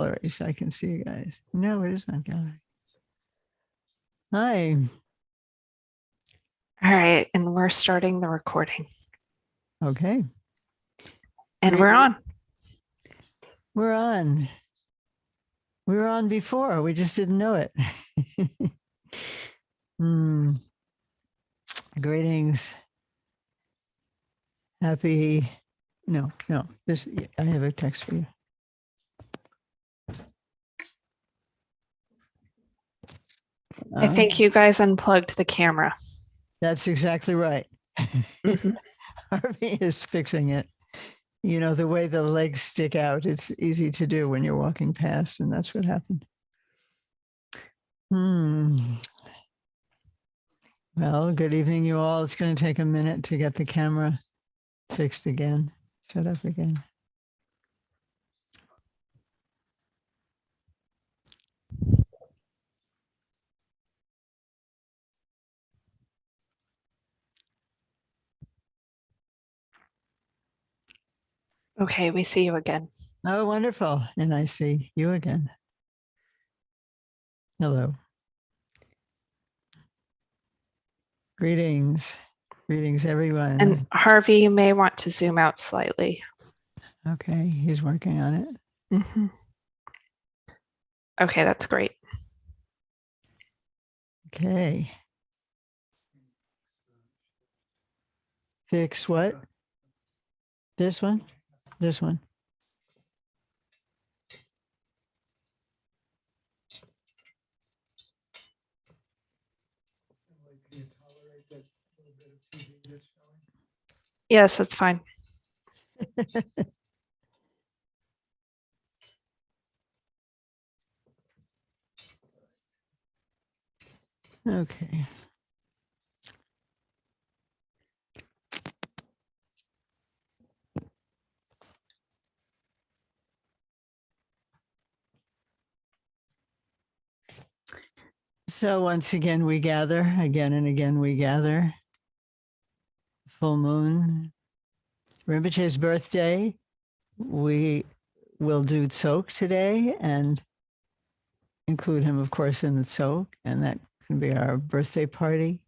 gallery so I can see you guys. No, it is not gallery. Hi. All right, and we're starting the recording. Okay. And we're on. We're on. We were on before. We just didn't know it. Greetings. Happy. No. This. I have a text for you. I think you guys unplugged the camera. That's exactly right. Mm-hmm. Harvey is fixing it. You know, the way the legs stick out, it's easy to do when you're walking past, and that's what happened. Well, good evening, you all. It's going to take a minute to get the camera fixed again, set up again. Okay, we see you again. Oh, wonderful. And I see you again. Hello. Greetings. Greetings, everyone. And Harvey, you may want to zoom out slightly. Okay, he's working on it. Mm-hmm. Okay, that's great. Okay. Fix what? This one? This one. Yes, that's fine. Okay. So once again, we gather, again and again we gather. Full moon, Rinpoche's birthday. We will do Tsok today and include him, of course, in the Tsok, and that can be our birthday party.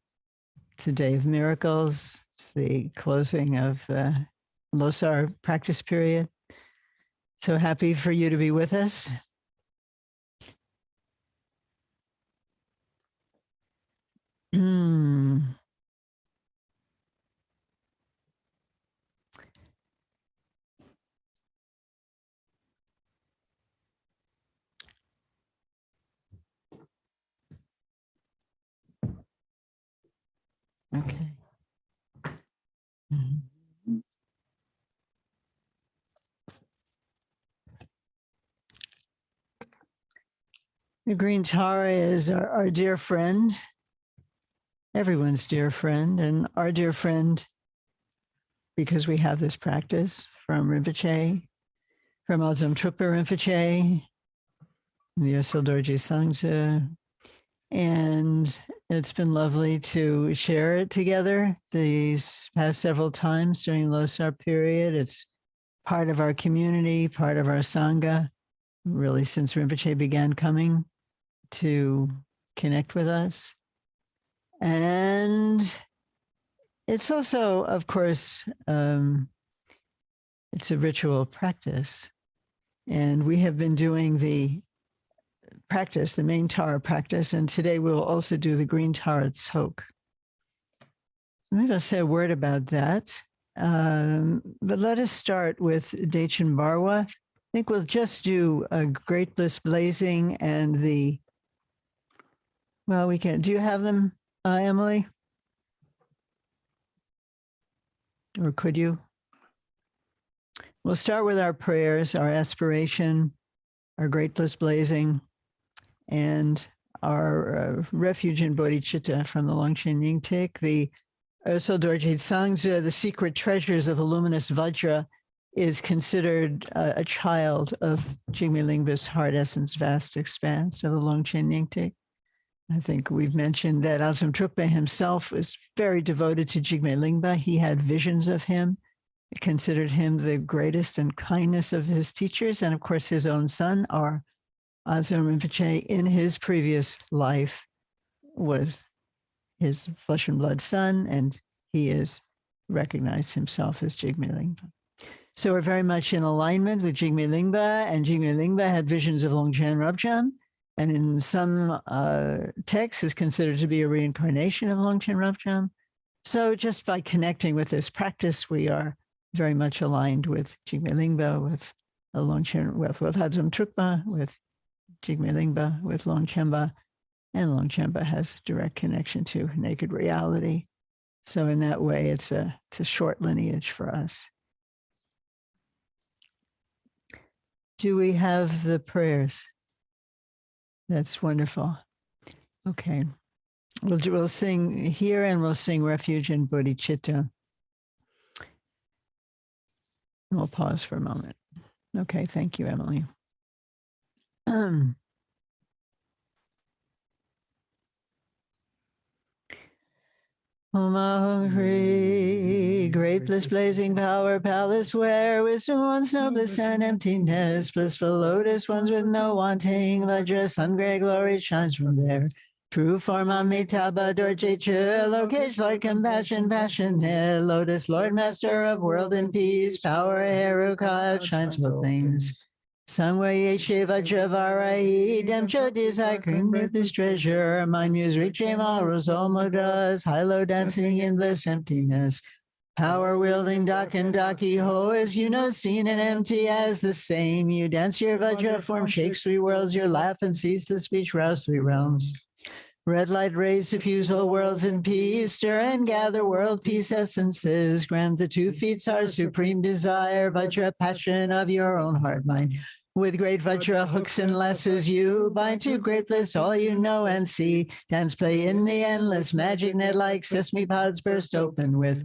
It's a day of miracles. It's the closing of the Losar practice period. So happy for you to be with us. Okay. The green Tara is our dear friend, everyone's dear friend, and our dear friend because we have this practice from Rinpoche, from Azam Trungpa Rinpoche, the Yosel Dorje Sangha, and it's been lovely to share it together these past several times during the Losar period. It's part of our community, part of our Sangha, really since Rinpoche began coming to connect with us. And it's also, of course, it's a ritual practice. And we have been doing the practice, the main Tara practice, and today we'll also do the green Tara Tsok. So maybe I'll say a word about that. But let us start with Dechen Barwa. I think we'll just do a Great Bliss Blazing and the, well, we can, do you have them, Emily? Or could you? We'll start with our prayers, our aspiration, our Great Bliss Blazing, and our refuge in bodhicitta from the Longchen Nyingtik, the Yosel Dorje Sangha, the secret treasures of the luminous Vajra, is considered a child of Jigme Lingpa's heart essence, vast expanse of the Longchen Nyingtik. I think we've mentioned that Azam Trungpa himself was very devoted to Jigme Lingpa. He had visions of him considered him the greatest and kindest of his teachers. And of course, his own son, our Azum Rinpoche, in his previous life was his flesh and blood son, and he is recognized himself as Jigme Lingpa. So we're very much in alignment with Jigme Lingpa, and Jigme Lingpa had visions of Longchen Rabjam, and in some texts is considered to be a reincarnation of Longchen Rabjam. So just by connecting with this practice, we are very much aligned with Jigme Lingpa, with Longchen, with Hadzum Trukpa, with Jigme Lingpa, with Longchenpa, and Longchenpa has direct connection to naked reality. So in that way, it's a short lineage for us. Do we have the prayers? That's wonderful. Okay. We'll sing here and we'll sing Refuge and Bodhicitta. We'll pause for a moment. Okay, thank you, Emily. Om Hri, great bliss, blazing power, palace where wisdom wants no bliss and emptiness, blissful lotus ones with no wanting, Vajra sun, great glory shines from there. True form Amitabha, Dorje Lokesh, Lord compassion, passionate, lotus, Lord master of world and peace, power, Heruka, outshines both things. Sangwa Yeshe Vajravarahi, Demcho desire, this treasure, my muse reaching all Rosomodas, high low dancing in bliss emptiness. Power wielding Dak and Daki Ho, as you know, seen and empty as the same. You dance your Vajra form, shakes three worlds, your laugh and ceaseless speech rouse three realms. Red light rays suffuse whole worlds in peace, stir and gather world peace essences. Grant the 2 feet our supreme desire, Vajra passion of your own heart mind. With great Vajra hooks and lassos you bind to great bliss all you know and see. Dance play in the endless magic net like sesame pods burst open with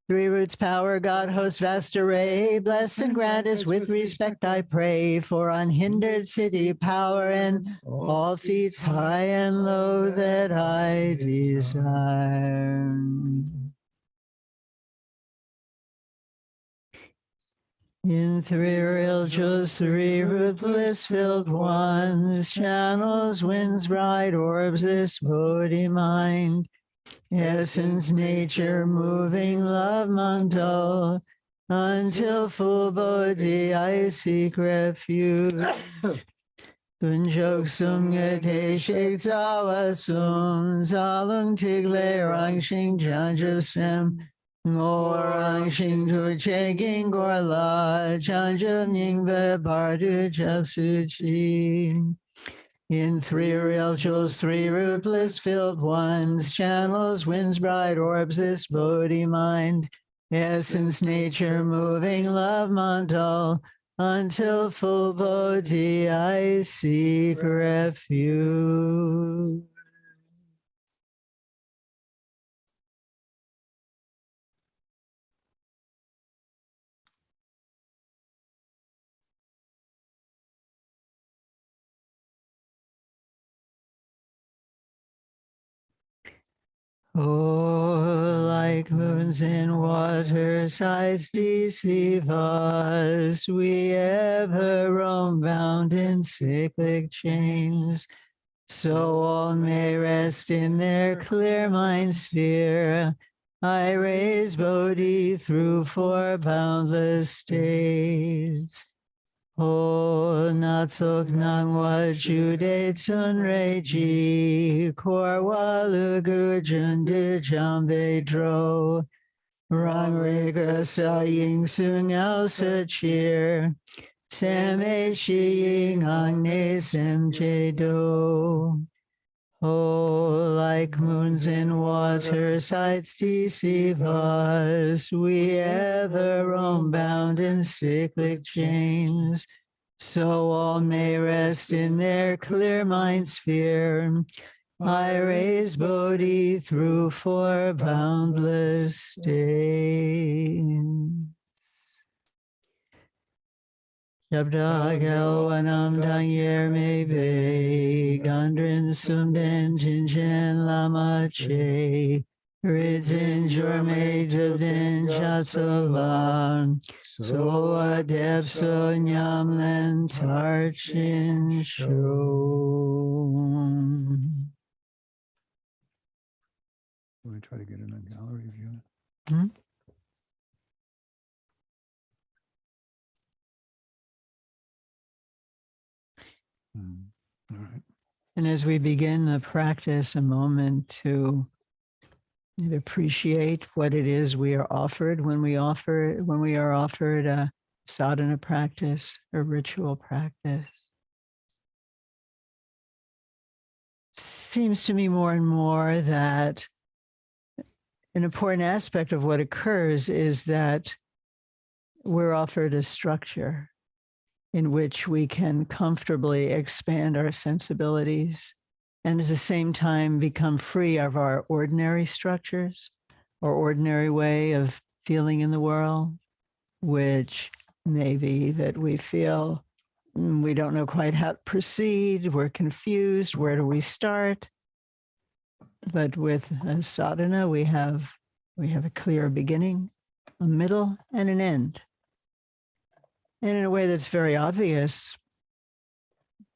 3 roots power, God host vast array. Bless and grant us with respect, I pray, for unhindered city power and all feats high and low that I desire. In 3 real jewels, 3 root bliss-filled ones, channels, winds, bright orbs, this Bodhi mind. Essence, nature, moving love mandal, until full Bodhi I seek refuge. Kunjok sum yate shek zawa sum, zalung tigle rang shing janju sem, ngorang shing tu cheging gor la, janju ning ve bardu jab su chi. In 3 real jewels, 3 root bliss-filled ones, channels, winds, bright orbs, this Bodhi mind, essence, nature, moving love mandal, until full Bodhi I seek refuge. Oh, like moons in water, sighs deceive us. We ever roam bound in cyclic chains. So all may rest in their clear mind sphere. I raise Bodhi through 4 boundless days. Oh, natsok nangwa jude tsunre ji, korwa lugu junde jambe dro, rang riga sa ying sung el sa cheer, same shi ying ang ne sem je do. Oh, like moons in water, sights deceive us. We ever roam bound in cyclic chains. So all may rest in their clear mind sphere. I raise Bodhi through 4 boundless days. Shabda Gelwanam Dangyer Mebe, Gandrin Sumden Jinjen Lama Che, Rizin Jorme Jubdin Shatsalan. So Adep So Nyamlen Tarchin Shon. Want to try to get in a gallery view? Hmm? All right. And as we begin the practice, a moment to appreciate what it is we are offered when we are offered a sadhana practice, a ritual practice. Seems to me more and more that an important aspect of what occurs is that we're offered a structure in which we can comfortably expand our sensibilities and at the same time become free of our ordinary structures or ordinary way of feeling in the world, which may be that we feel we don't know quite how to proceed, we're confused, where do we start? But with sadhana, we have a clear beginning, a middle, and an end. And in a way that's very obvious,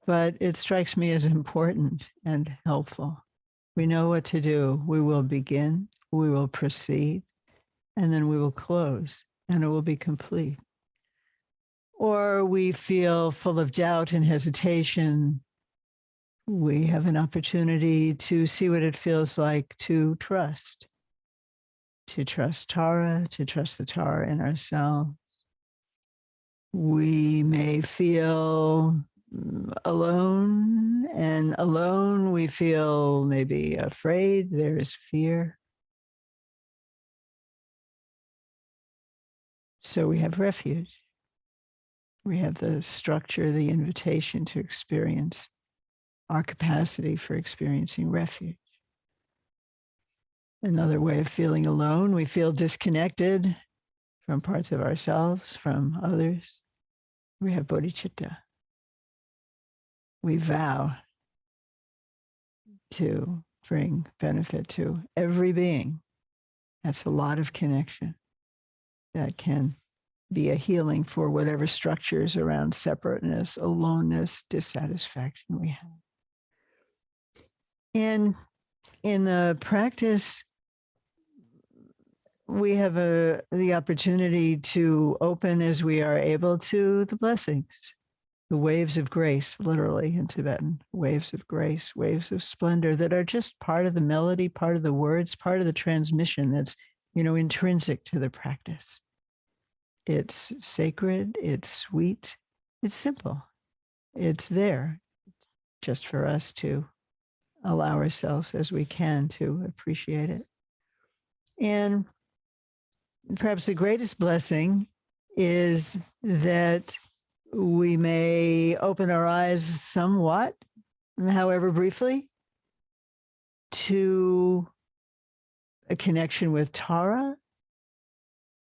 but it strikes me as important and helpful. We know what to do. We will begin, we will proceed, and then we will close, and it will be complete. Or we feel full of doubt and hesitation. We have an opportunity to see what it feels like to trust Tara, to trust the Tara in ourselves. We may feel alone, and alone we feel maybe afraid. There is fear. So we have refuge. We have the structure, the invitation to experience our capacity for experiencing refuge. Another way of feeling alone, we feel disconnected from parts of ourselves, from others. We have bodhicitta. We vow to bring benefit to every being. That's a lot of connection that can be a healing for whatever structures around separateness, aloneness, dissatisfaction we have. And in the practice, we have the opportunity to open as we are able to the blessings, the waves of grace, literally in Tibetan, waves of grace, waves of splendor that are just part of the melody, part of the words, part of the transmission that's, intrinsic to the practice. It's sacred, it's sweet, it's simple. It's there just for us to allow ourselves as we can to appreciate it. And perhaps the greatest blessing is that we may open our eyes somewhat, however briefly, to a connection with Tara,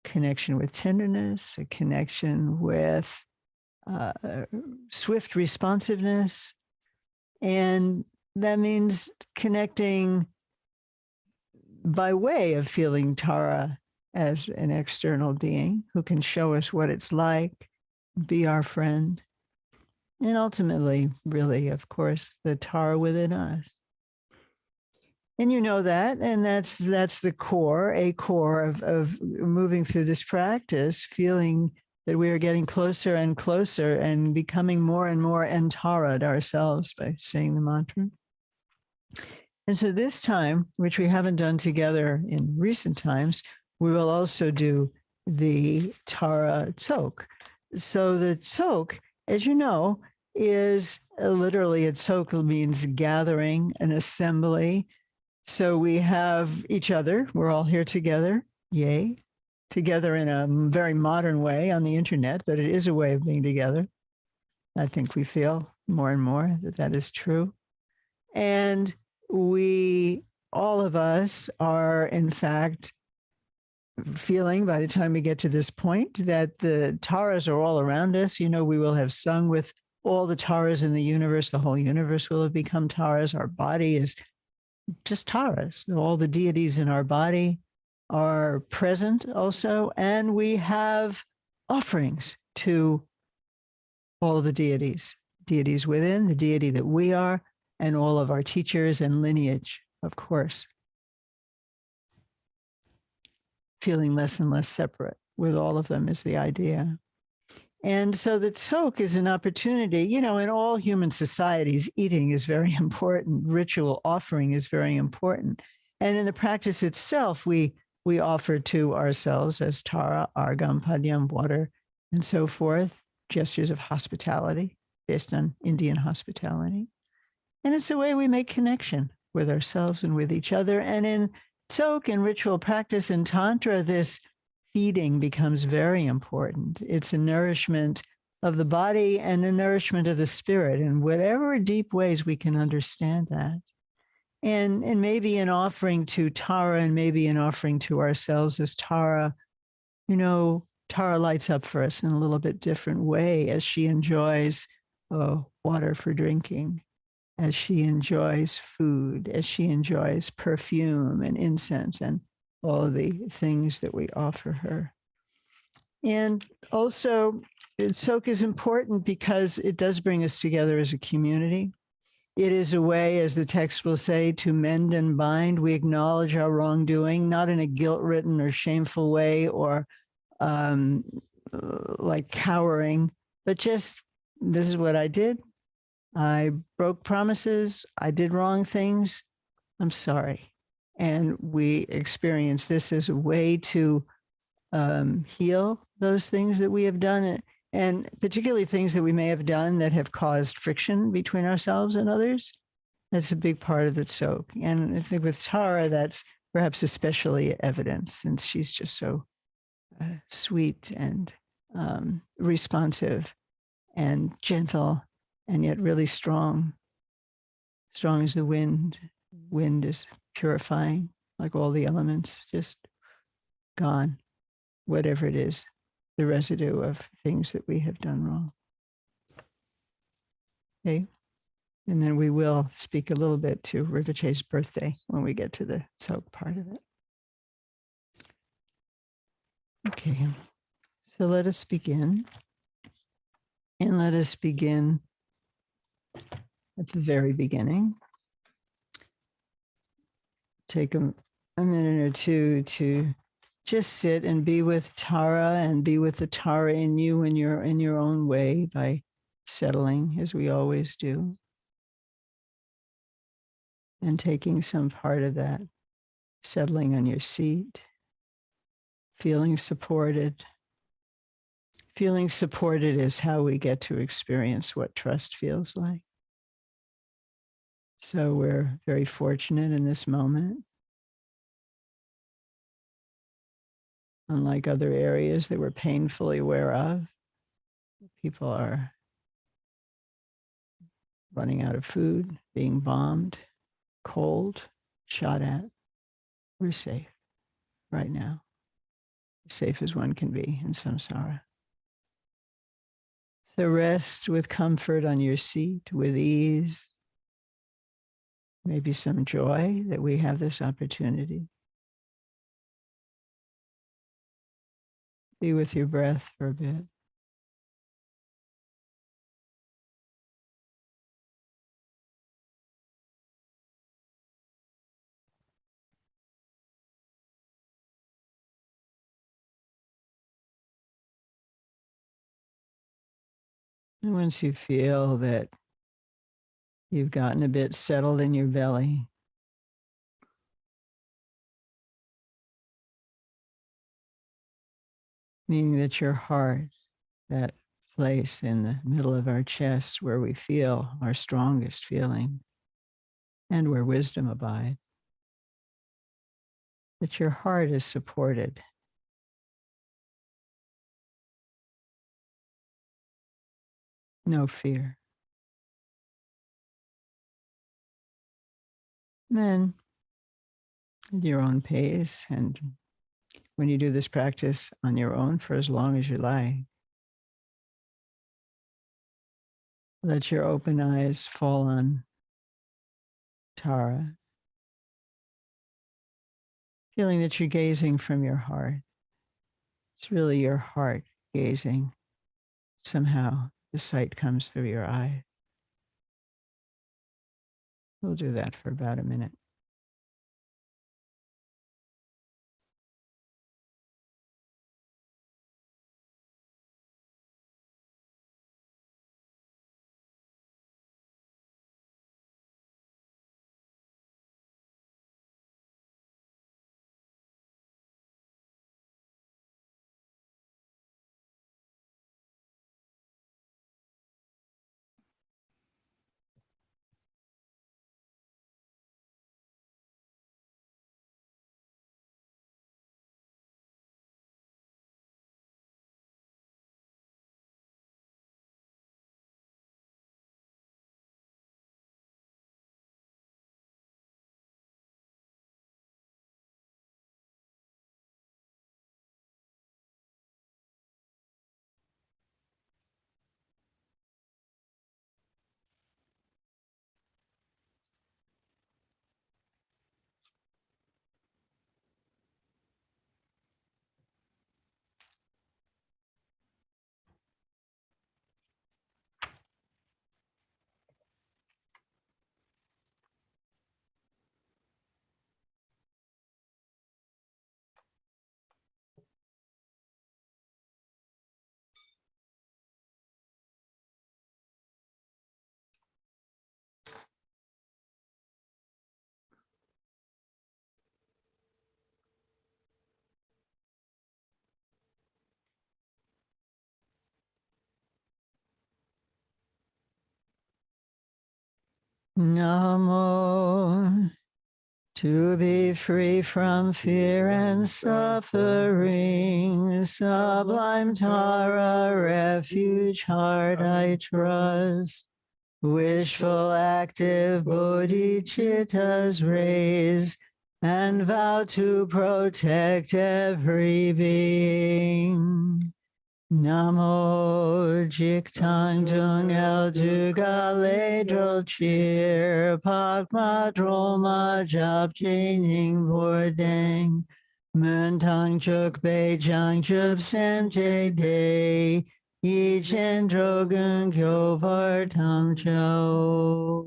connection with tenderness, a connection with swift responsiveness. And that means connecting by way of feeling Tara as an external being who can show us what it's like, be our friend, and ultimately, really, of course, the Tara within us. And you know that, and that's the core, a core of moving through this practice, feeling that we are getting closer and closer and becoming more and more entara'd ourselves by saying the mantra. And so this time, which we haven't done together in recent times, we will also do the Tara Tzok. So the Tzok, as you know, is literally, a Tzok means gathering, an assembly. So we have each other. We're all here together. Yay. Together in a very modern way on the internet, but it is a way of being together. I think we feel more and more that that is true. And we, all of us, are in fact feeling by the time we get to this point that the Taras are all around us. We will have sung with all the Taras in the universe. The whole universe will have become Taras. Our body is just Taras. All the deities in our body are present also, and we have offerings to all the deities within, the deity that we are, and all of our teachers and lineage, of course. Feeling less and less separate with all of them is the idea. And so the tzok is an opportunity, you know, in all human societies, eating is very important. Ritual offering is very important. And in the practice itself, we offer to ourselves as Tara, Argam, Padyam, water, and so forth, gestures of hospitality based on Indian hospitality. And it's a way we make connection with ourselves and with each other. And in tzok and ritual practice in Tantra, this feeding becomes very important. It's a nourishment of the body and a nourishment of the spirit in whatever deep ways we can understand that. And maybe an offering to Tara and maybe an offering to ourselves as Tara, you know, Tara lights up for us in a little bit different way as she enjoys water for drinking, as she enjoys food, as she enjoys perfume and incense and all the things that we offer her. And also, tzok is important because it does bring us together as a community. It is a way, as the text will say, to mend and bind. We acknowledge our wrongdoing, not in a guilt-ridden or shameful way or like cowering, but just, this is what I did. I broke promises. I did wrong things. I'm sorry. And we experience this as a way to heal those things that we have done, and particularly things that we may have done that have caused friction between ourselves and others. That's a big part of the tzok. And I think with Tara, that's perhaps especially evident since she's just so sweet and responsive and gentle and yet really strong. Strong as the wind. Wind is purifying, like all the elements, just gone, whatever it is, the residue of things that we have done wrong. Okay. And then we will speak a little bit to Rinpoche's birthday when we get to the tzok part of it. Okay. So let us begin. And let us begin at the very beginning. Take a minute or two to just sit and be with Tara and be with the Tara in you in your own way by settling as we always do. And taking some part of that, settling on your seat, feeling supported. Feeling supported is how we get to experience what trust feels like. So we're very fortunate in this moment. Unlike other areas that we're painfully aware of, people are running out of food, being bombed, cold, shot at. We're safe right now, as safe as one can be in samsara. So rest with comfort on your seat, with ease, maybe some joy that we have this opportunity. Be with your breath for a bit. And once you feel that you've gotten a bit settled in your belly, meaning that your heart, that place in the middle of our chest where we feel our strongest feeling and where wisdom abides, that your heart is supported. No fear. And then at your own pace, and when you do this practice on your own for as long as you like, let your open eyes fall on Tara feeling that you're gazing from your heart. It's really your heart gazing. Somehow the sight comes through your eye. We'll do that for about a minute. Namo. To be free from fear and suffering, sublime Tara, refuge heart I trust. Wishful active bodhicittas raise and vow to protect every being. Namo Jiktang Dung El Dugale Dolchir Pakma Droma Jap Jining Bordeng Muntang Chuk Bei Jang Chup Sem Je Day Yi Chen Drogun Kyo Vartam Chow.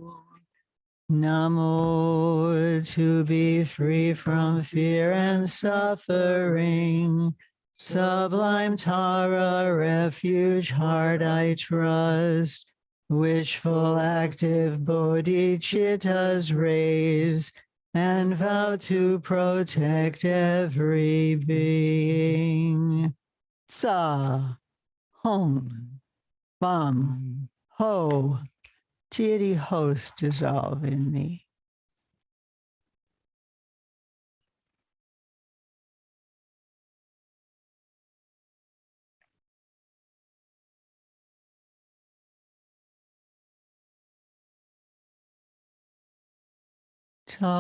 Namo to be free from fear and suffering. Sublime Tara, refuge heart I trust. Wishful active bodhicittas raise and vow to protect every being. Tsa, Hong, Bum, Ho. Deity host dissolve in me. Tam.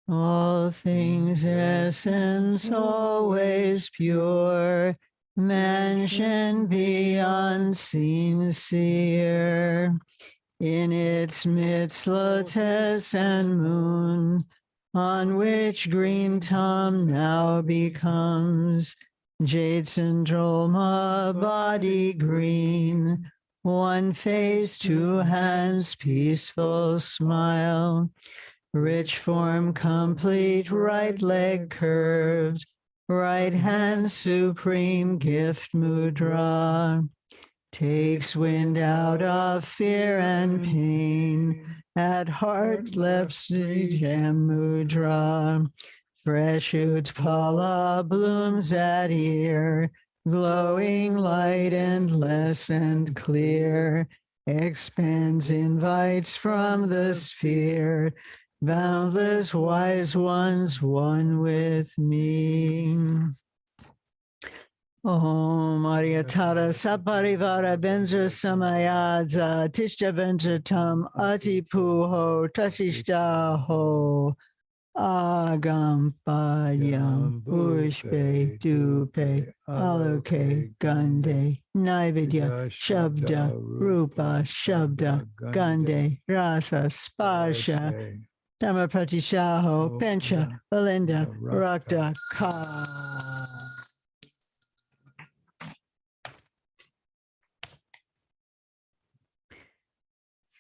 All things essence always pure, mention beyond seen seer. In its midst lotus and moon, on which green Tom now becomes jade syndroma, body green, one face, two hands, peaceful smile. Rich form complete, right leg curved, right hand supreme gift mudra. Takes wind out of fear and pain, at heart lips jam mudra. Fresh utpala blooms at ear, glowing light endless and clear. Expands, invites from the sphere, boundless wise ones, one with me. Om Aryatara Saparivara Benja Samayadza Tishta Benja Tam Ati Puho Tashishta Ho Agam Padyam Pushpe Yambupe, Dupe Aloke Gande Naivedya Shabda Rupa Shabda Gande Rasa Sparsha Dhammapratishaho Pencha Belinda Rakta Ka.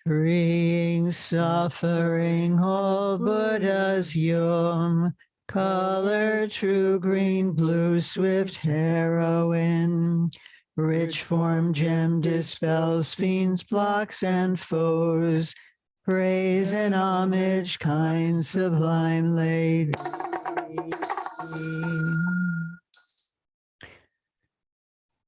Freeing suffering, all Buddha's yom. Color true green, blue, swift heroine. Rich form gem dispels fiends, blocks, and foes. Praise and homage, kind, sublime lady.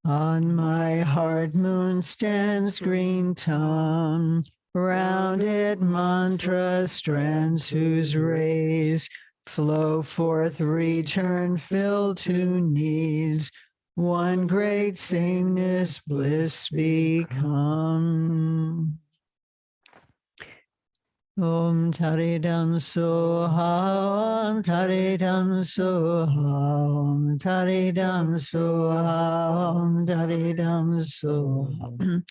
On my heart moon stands green tongue, rounded mantra strands whose rays flow forth, return, fill to needs, one great sameness, bliss become. Om Taridam Soha, Om Taridam Soha, Om Taridam Soha, Om Taridam Soha.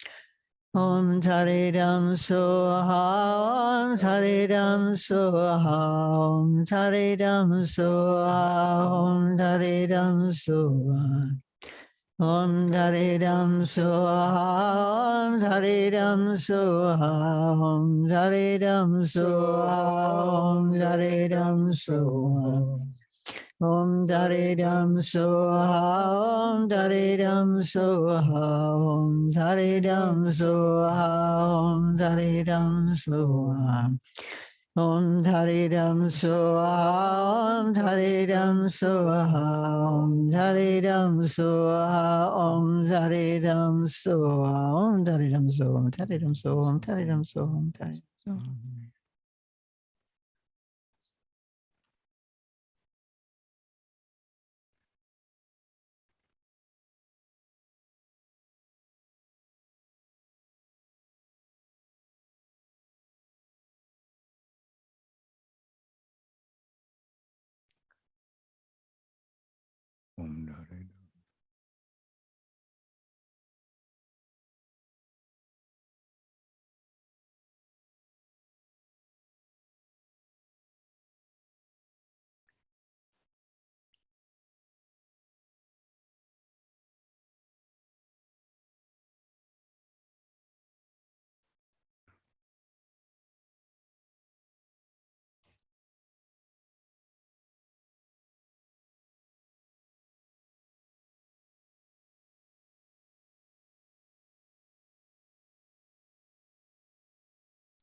Om Taridam Soha, Om Taridam Soha, Om Taridam Soha, Om Taridam Soha. Om Dharidam Soha, Om Dharidam Soha, Om Dharidam Soha, Om Dharidam Soha. Om Dharidam Soha, Om Dharidam Soha, Om Dharidam Soha, Om Dharidam Soha. Om Dharidam Soha, Om Dharidam Soha, Om Dharidam Soha, Om Dharidam Soha, Om Dharidam Soha, Om Dharidam Soha, Om Dharidam Soha, Om Dharidam Soha. Om Dhari.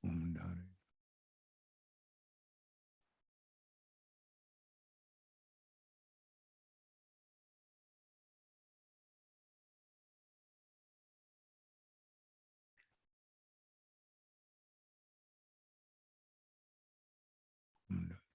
Om Dhari. Om Dhari.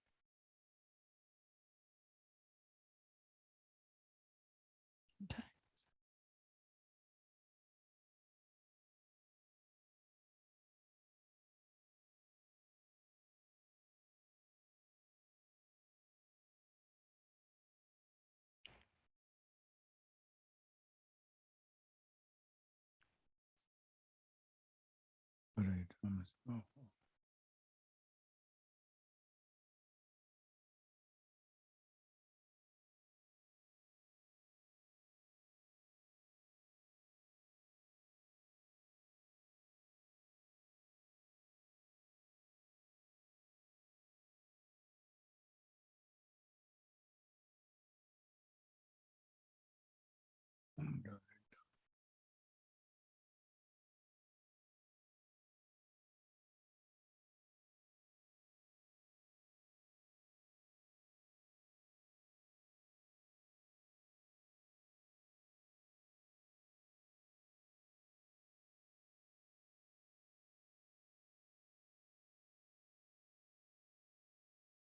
Hare Krishna. Om Dhari.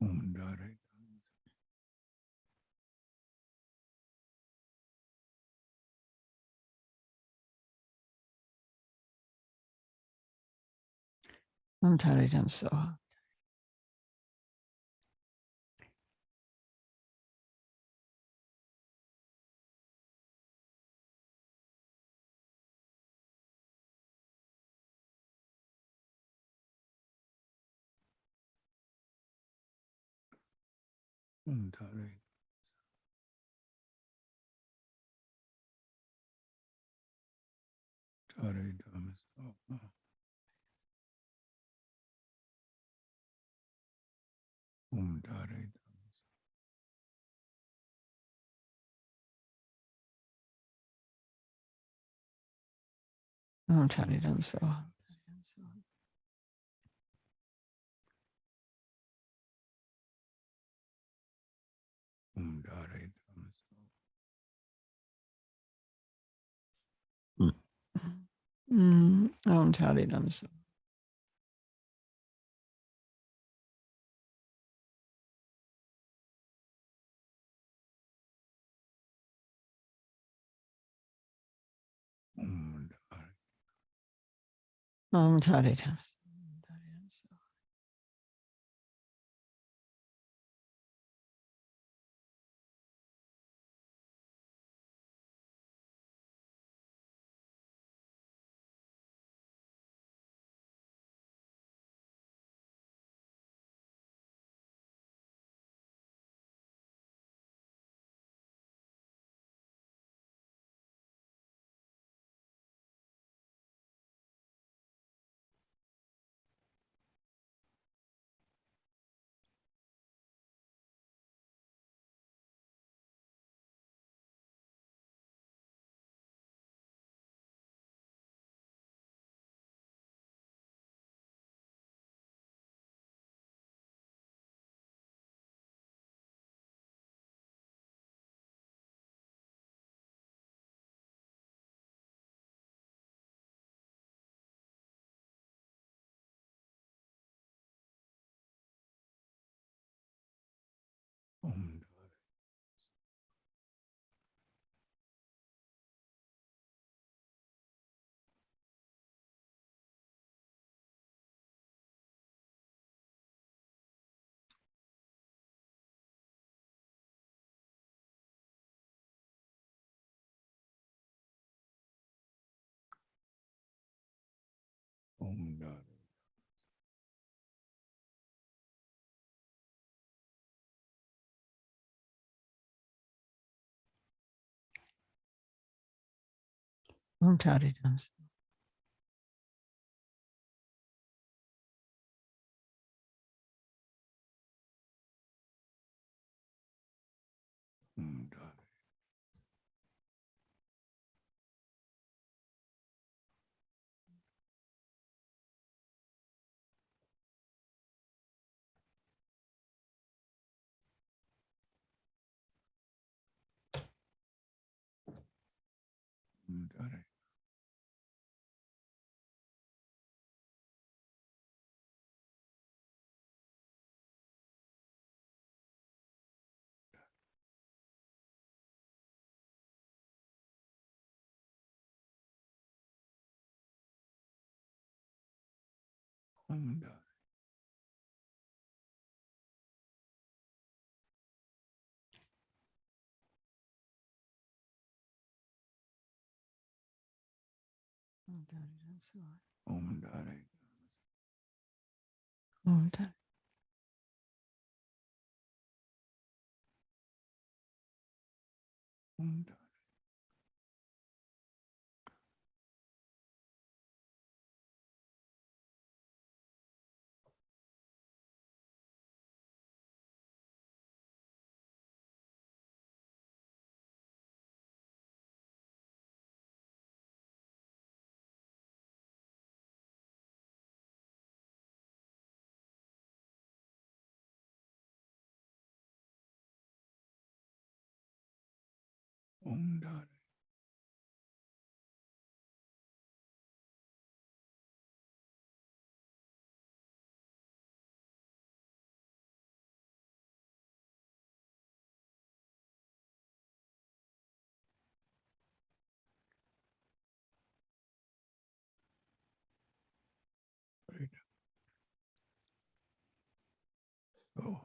Om Dhari. Om Dharidam Soha. Tare. Tare Dhammaso. Tare. Om Tani Dam So. Tare Dhammaso. Om Tani Dam So. Tare. Om Tani Dam So. Tare. Om Tani Dam So. Tare. Tare. Tare. Om Tani Dam So. Tare. Om Tani. Tare. Tare. Right. So,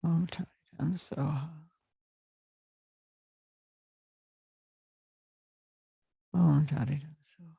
Om Taritam Soha. Om Taritam Soha.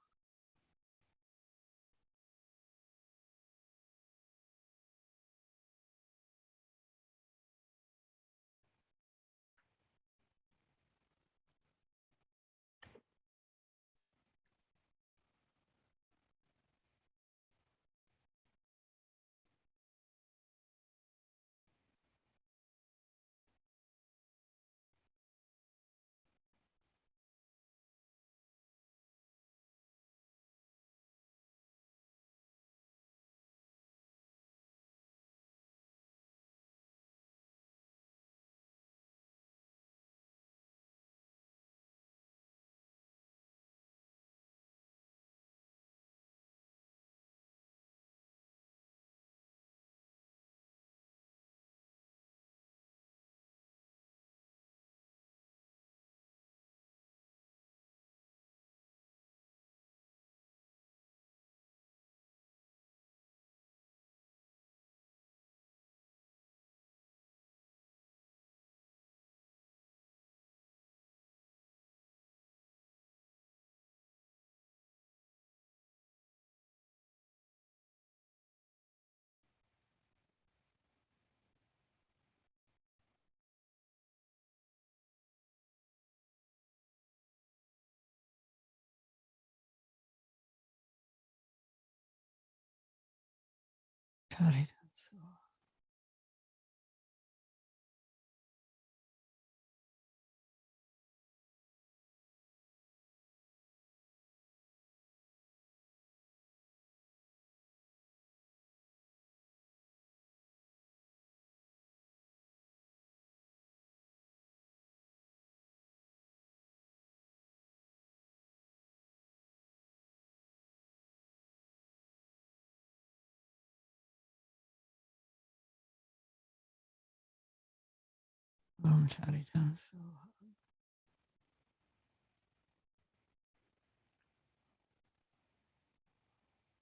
Taritam Soha. Om Taritam Soha.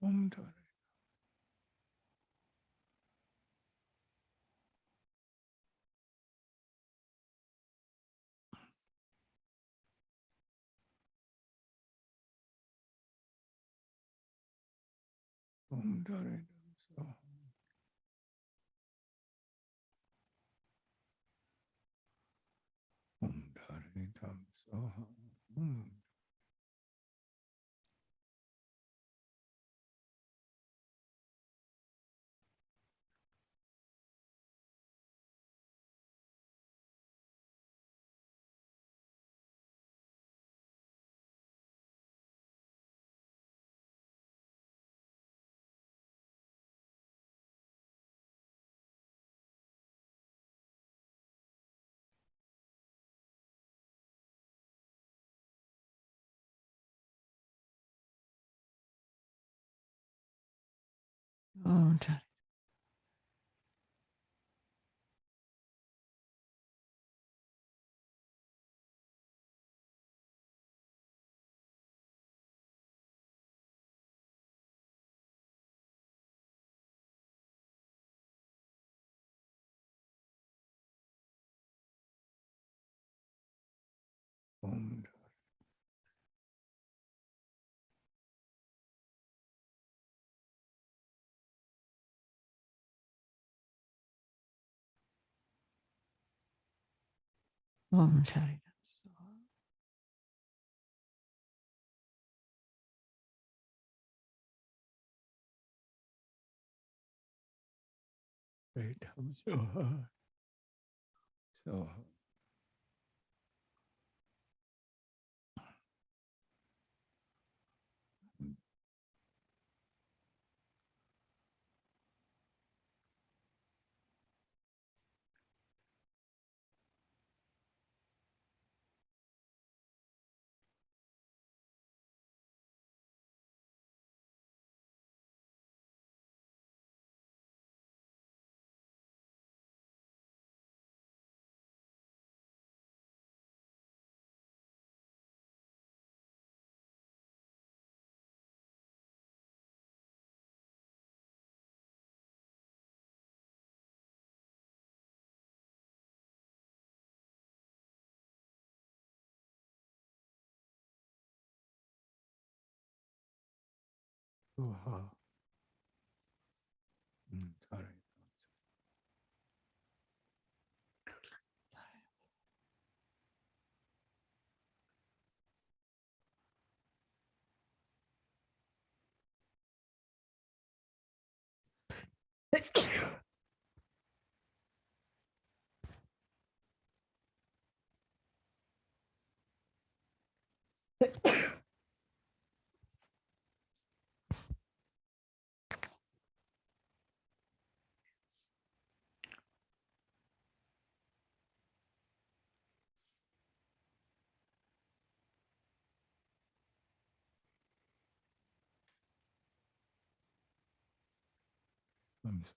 Om Taritam. Om Taritam Soha. Om Taritam Soha. Om Om Taritam. Om Om Taritam Soha. Taritam Soha. Soha. soha. Tare.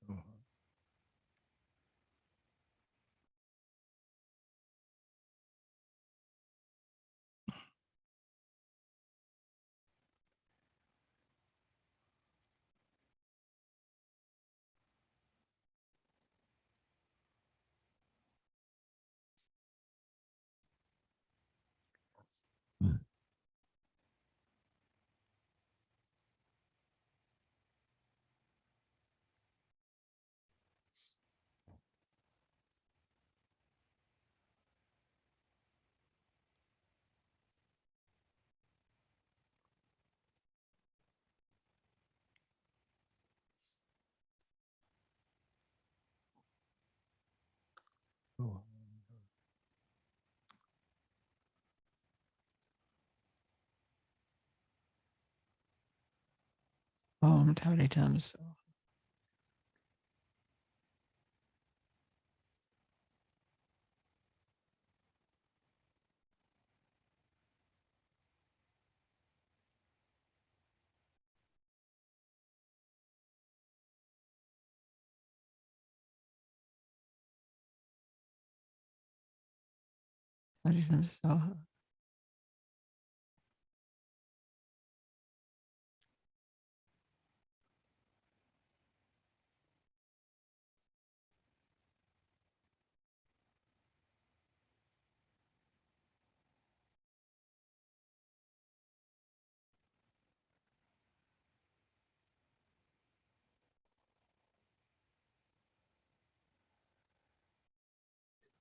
Soha. Soha. Om Tari Tam So. Tari Tam Soha.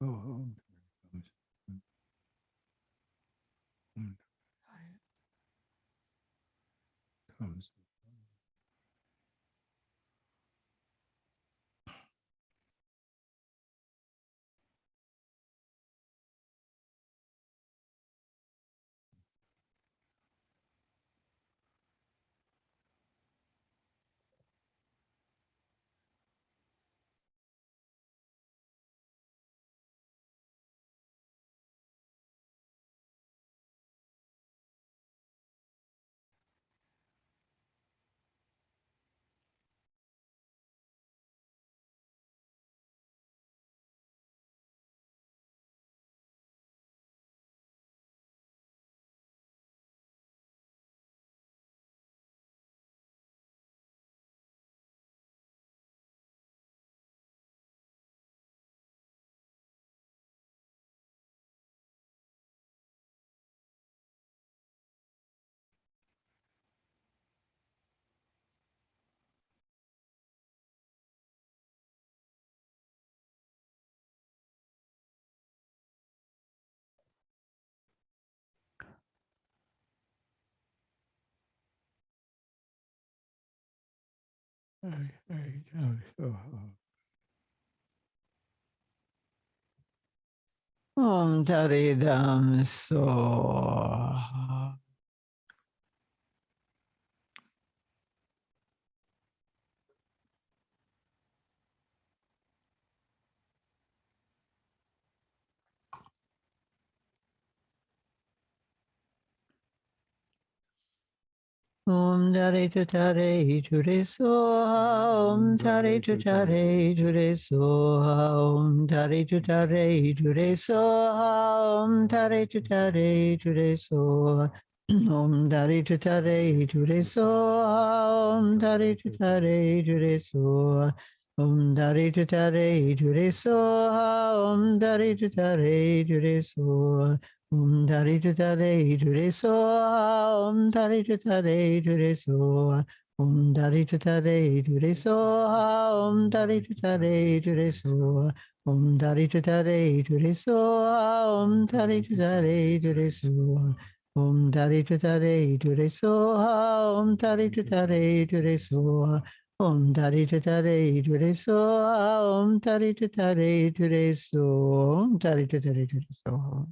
Soha. Comes. Soha. Om Tari Tam So. Om Tare to Tare Ture Soha. Om Tare to Tare Ture Soha. Om Tare to Tare Ture Soha. Om Tare to Tare Ture Soha. Om Tare to Tare Ture Soha. Om Tare to Tare Ture Soha. Om Tare to Tare Ture Soha. Om Tare to Tare Ture Soha. Om Tari to Tare to Re So, Om Tari to Tare to Re So, Om Dari Tutare Dure Soha, Om Dari Tutare Dure Soha, Om Dari Tutare Dure Soha, Om Dari Tutare Dure Soha, Om Dari Tutare Dure Soha, Om Dari Tutare Dure Soha, Om Dari Tutare Dure Soha, Om Dari Tutare Dure Soha, Om Dari Tutare Dure Soha.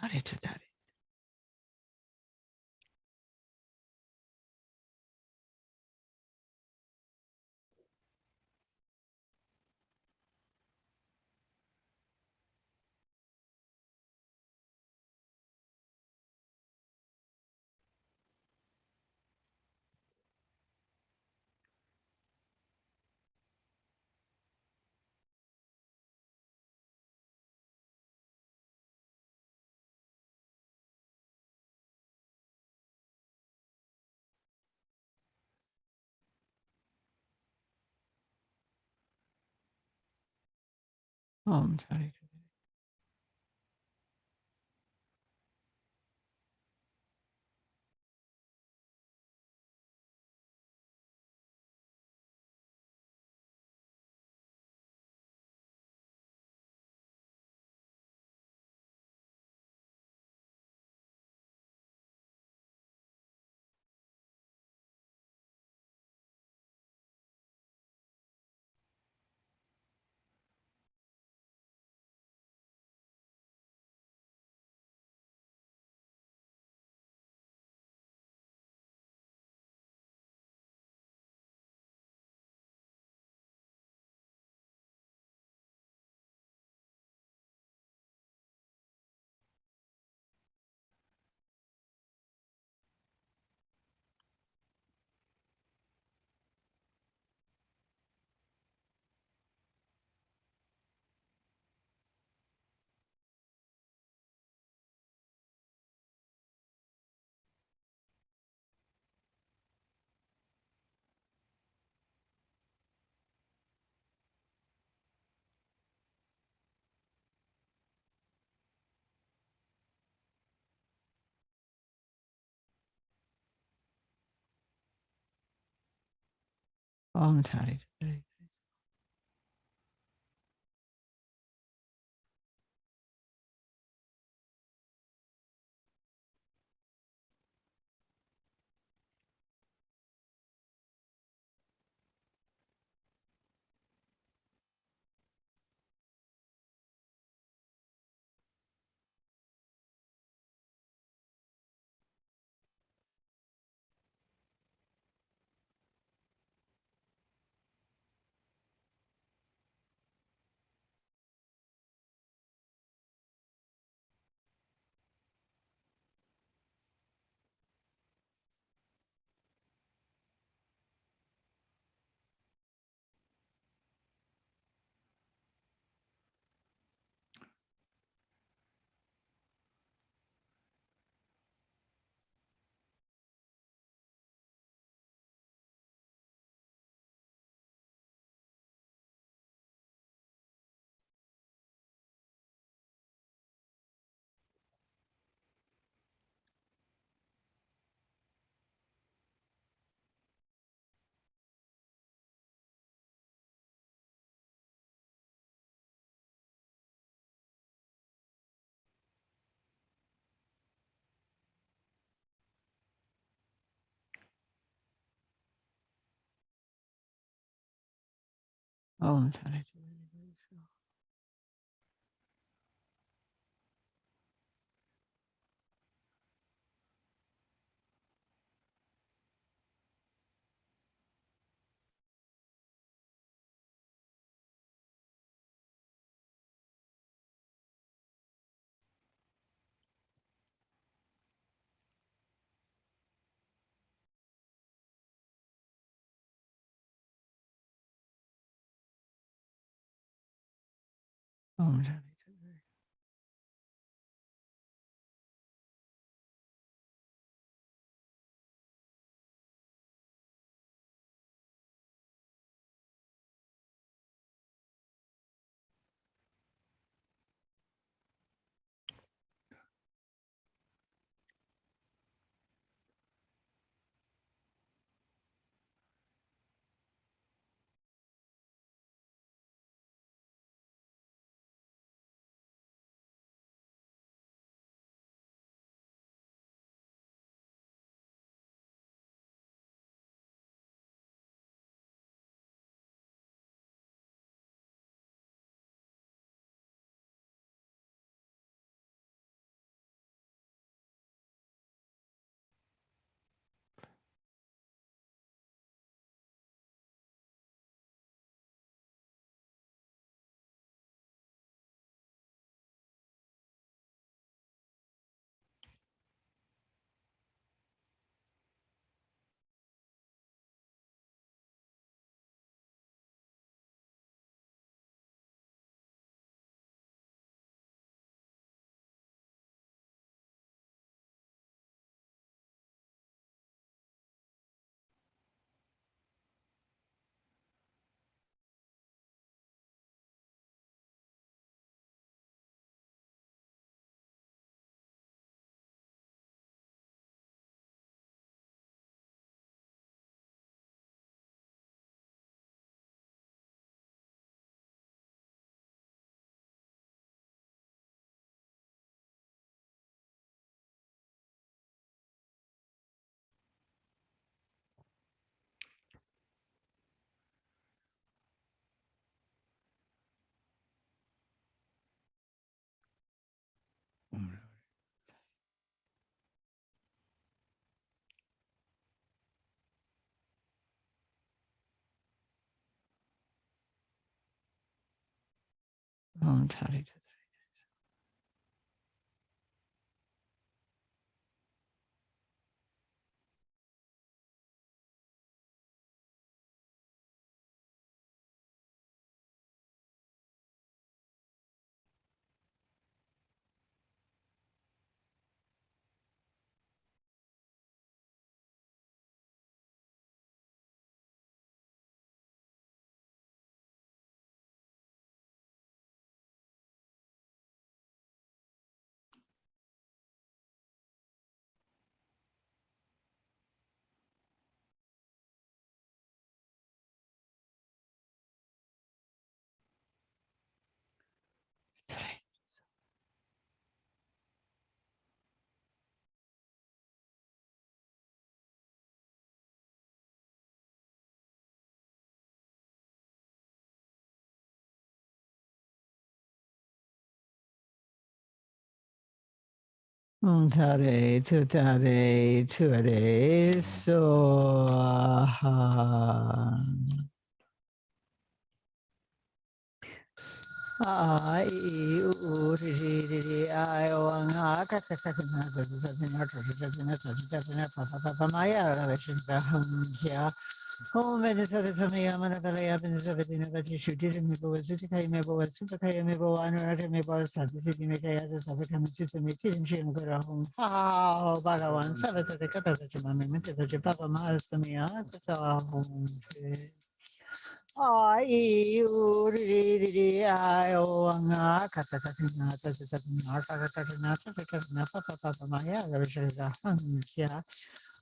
Dari Tutare. Om Dari Tutare. Om Dari Tutare. Om Dari Tutare. Om Shanti. Om Shanti. Tare, tutare, tuare, soha. I, u, ri, I, o, ang, ka, sa, sa, na, sa, sa, na, sa, sa, na, sa, sa, na, pa, pa, pa, pa, maya, ra, ra, shi, da, ya. Oh, me, sa, sa, me, ya, mana, ta, ya, me, sa, na, ka, chi, shu, ti, me, bo, su, ti, kai, me, bo, su, ta, kai, me, bo, anu, ra, me, bo, sa, ti, si, me, kai, ya, sa, ka, me, su, me, ti, shi, me, ko, ra, hum, ha, bhagavan, sa, ta, ta, ka, ta, ta, ma, me, te, ta, pa, pa, ma, sa, me, ya, sa, ta, hum, I, u, ri, I, o, ang, ka, ta, ta, na, ta, ta, ta, na, ta, ta, ta, na, ta, ta, ta, na, pa, pa, pa, pa, ma, ya, ra, shi, da, ya.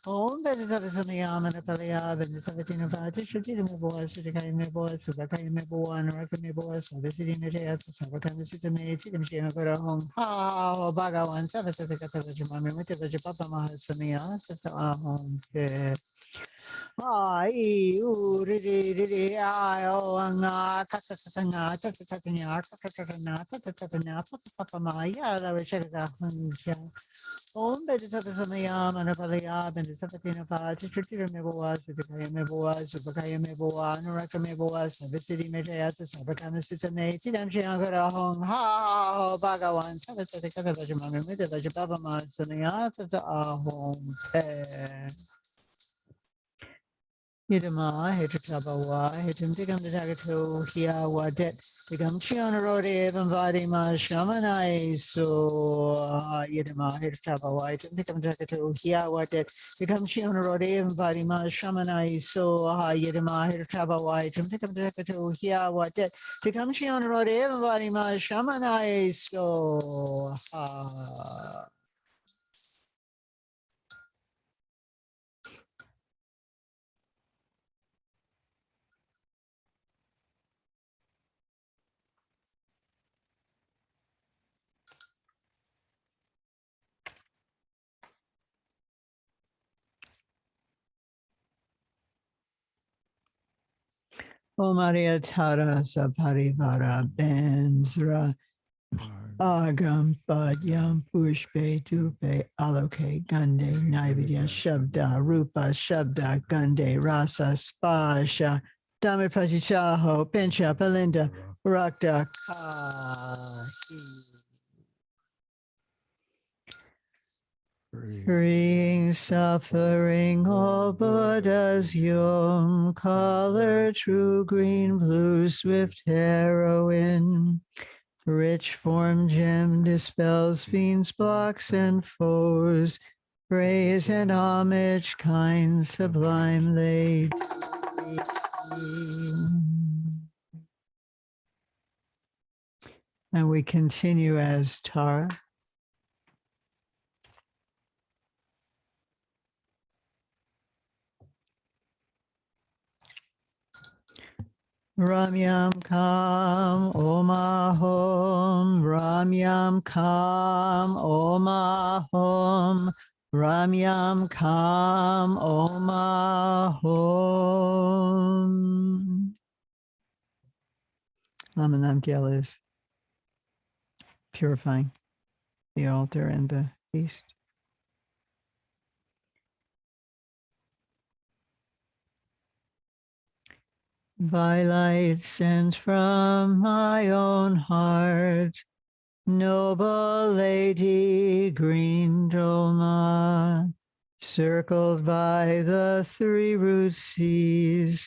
Om Beni Savasana Natalia, Beni Savatina Vati, Shati, me boas, Shikai me boas, Sakai me boan, Raka me boas, the city Metas, Savakan Sitame, Chidim Shina Home, how Bagawan, Savasaka Mami, Mita Papa Mahasamia, Sata home. Ai, ri, ai, o, anga, katatanga, tatatanga, tatatanga, tatatanga, papa Maya, la Vishaka, Om Bedisatasamaya, Manapalaya, Bendisapatina Pati, Tritiga Meboas, Vikaya Meboas, Vakaya Meboa, Naraka Meboas, Visiti Metas, Sabakana Sitame, Tidam Shiangara Hong, Ha, Bhagawan, Savatakata Vajamami, Vajababa Masamaya, Tata Ahom. Yidama, Hitrikabawa, Hitim Tigam the Dagato, Hia, Wadet, Tikam Chionarode Evam Vadima Shamanai So Yidama Hirtavawai Tikam Jakato Hiawatet Tikam Chionarode Evam Vadima Shamanai So Yidama Hirtavawai Tikam Jakato Hiawatet Tikam Chionarode Evam Vadima Shamanai So O Maria Tara Saparivara Benzra Agam Padyam Pushpe Dupe Aloke Gande Naividya Shabda Rupa Shabda Gande Rasa Spasha Dhammapachichaho Pincha Palinda Rakta Freeing suffering, all Buddhas Yom, color, true green, blue, swift heroine. Rich form gem dispels fiends, blocks, and foes. Praise and homage, kind, sublime lady. And we continue as Tara. Ramyam Kam Omahom, Ramyam Kam Omahom, Ramyam Kam Omahom. Amanamkyal is purifying the altar and the feast. By light sent from my own heart, noble lady green Doma, circled by the three root seas,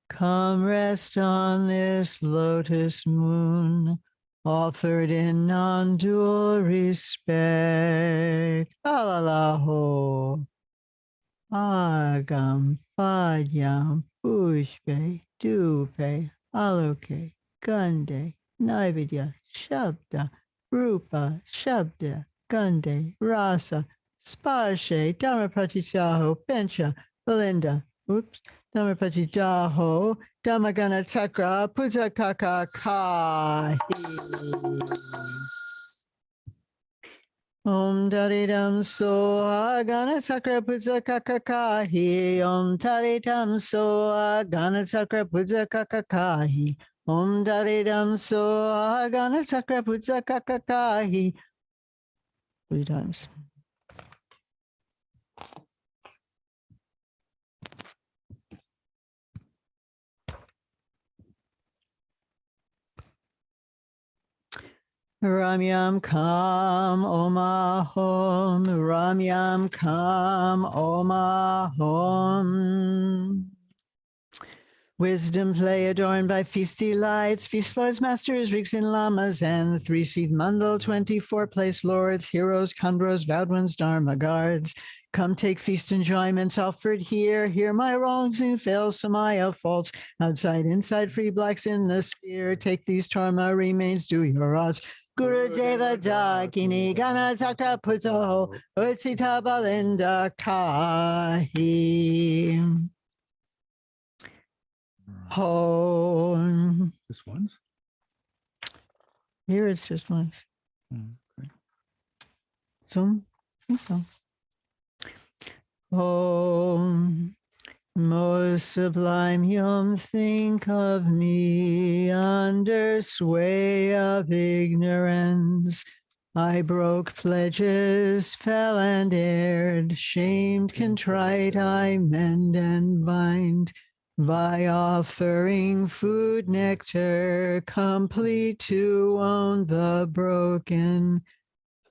come rest on this lotus moon, offered in non-dual respect. Alalaho. Agam Padyam Pushpe Dupe Aloke Gande Naividya Shabda Rupa Shabda Gande Rasa Spashe Dhammapratichaho Bencha Belinda Dhammapratichaho Dhammagana Chakra Pujakaka Kahi. Om Daridam So Agana Sakra Puja Kakakahi. Om Daridam So Agana Sakra Puja Kakakahi. Om Daridam So Agana Sakra Puja Kakakahi. 3 times. Ramyam Kam Omahom, Ramyam Kam Omahom. Wisdom play adorned by feasty lights, feast lords, masters, rigs and lamas, and 3-seat mandal, 24 place lords, heroes, khandros, vowed ones, dharma guards. Come take feast enjoyments offered here. Hear my wrongs and fail samaya faults. Outside, inside, free blacks in the sphere. Take these dharma remains, do your odds. Guru Deva Dakini Ganataka Puto Utsita Balinda Kahi. Home. Just once? Here it's just once. Okay. Some. I think so. Home. Most sublime Yom, think of me under sway of ignorance. I broke pledges, fell and erred, shamed, contrite, I mend and bind. By offering food, nectar, complete to own the broken.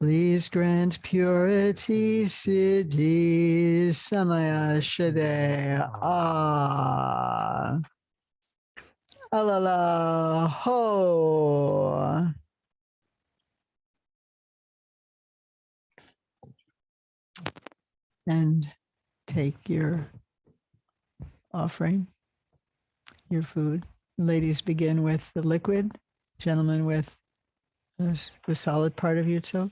Please grant purity, siddhi, samaya shade. Alala ho. And take your offering, your food. Ladies begin with the liquid, gentlemen with the solid part of your tzoke.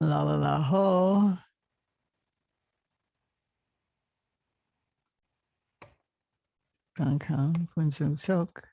La la la ho. Kang kang kun sung sok.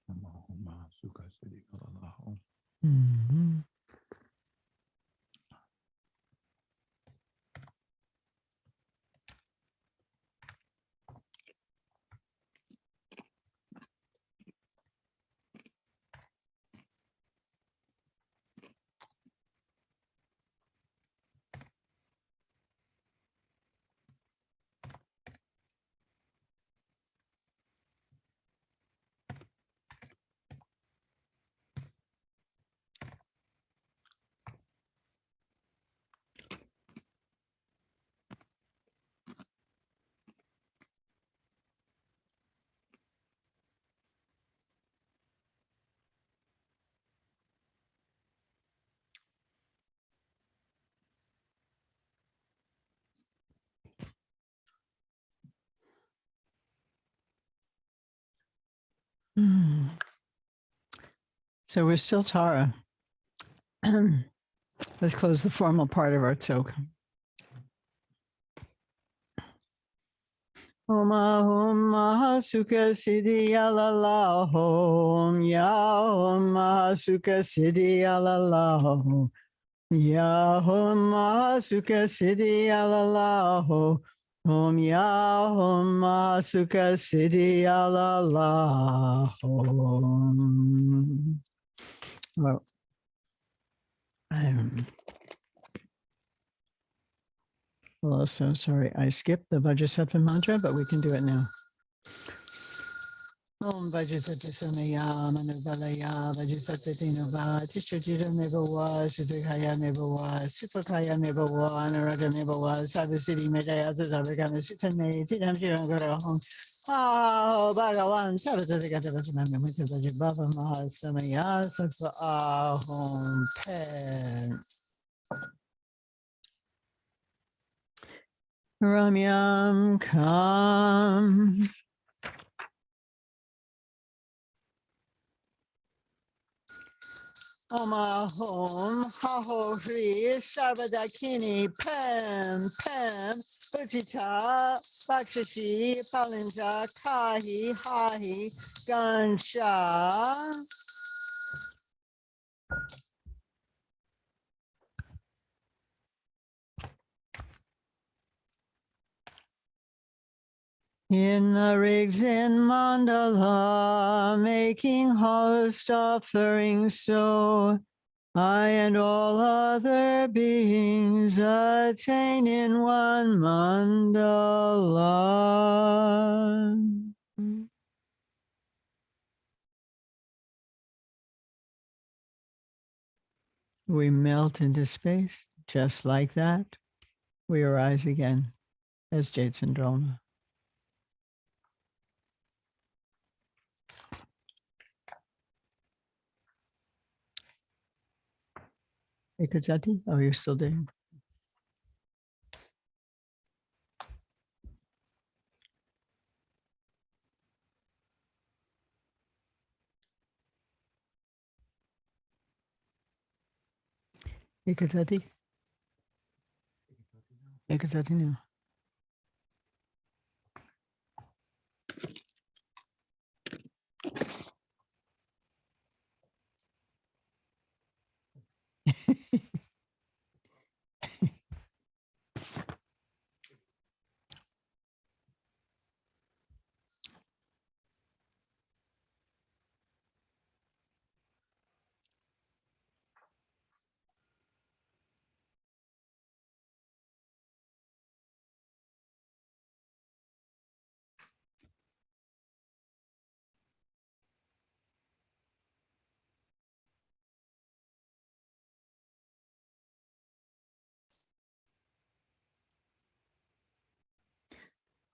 Allahumma suka sidi Allahu. Mhm. Mm. So we're still Tara. Let's close the formal part of our tzok. Om Ahum Mahasuka Siddhi Alala Hom Ya Om Mahasuka Siddhi Alala Hom Ya Om Mahasuka Siddhi Alala Hom Ya Om Mahasuka Siddhi Alala Hom. Well, well, so sorry, I skipped the Vajrasattva mantra, but we can do it now. Om Vajrasattva Samaya Manubalaya Vajrasattva Dinava Tishajita Nevawa Siddhikaya Nevawa Sipakaya Nevawa Narada Nevawa Sabasiti Medaya Zavagana Sitane Tidam Shirangara Hong Ah Bhagavan Sarasati Vasananga Mitavaja Baba Mahasamaya Sattva Ahom Pen Ramyam Kam Om Haho Hri Sarvadakini Pem Pem Uchita, Bakshishi, Palinja, Kahi, Hahi, Gansha. In the rigs in mandala, making host offerings, so I and all other beings attain in one mandala. We melt into space just like that. We arise again as Jade Syndrome. Hey, Kazati? Oh, you're still there. Hey, Kazati? Hey, Kazati now.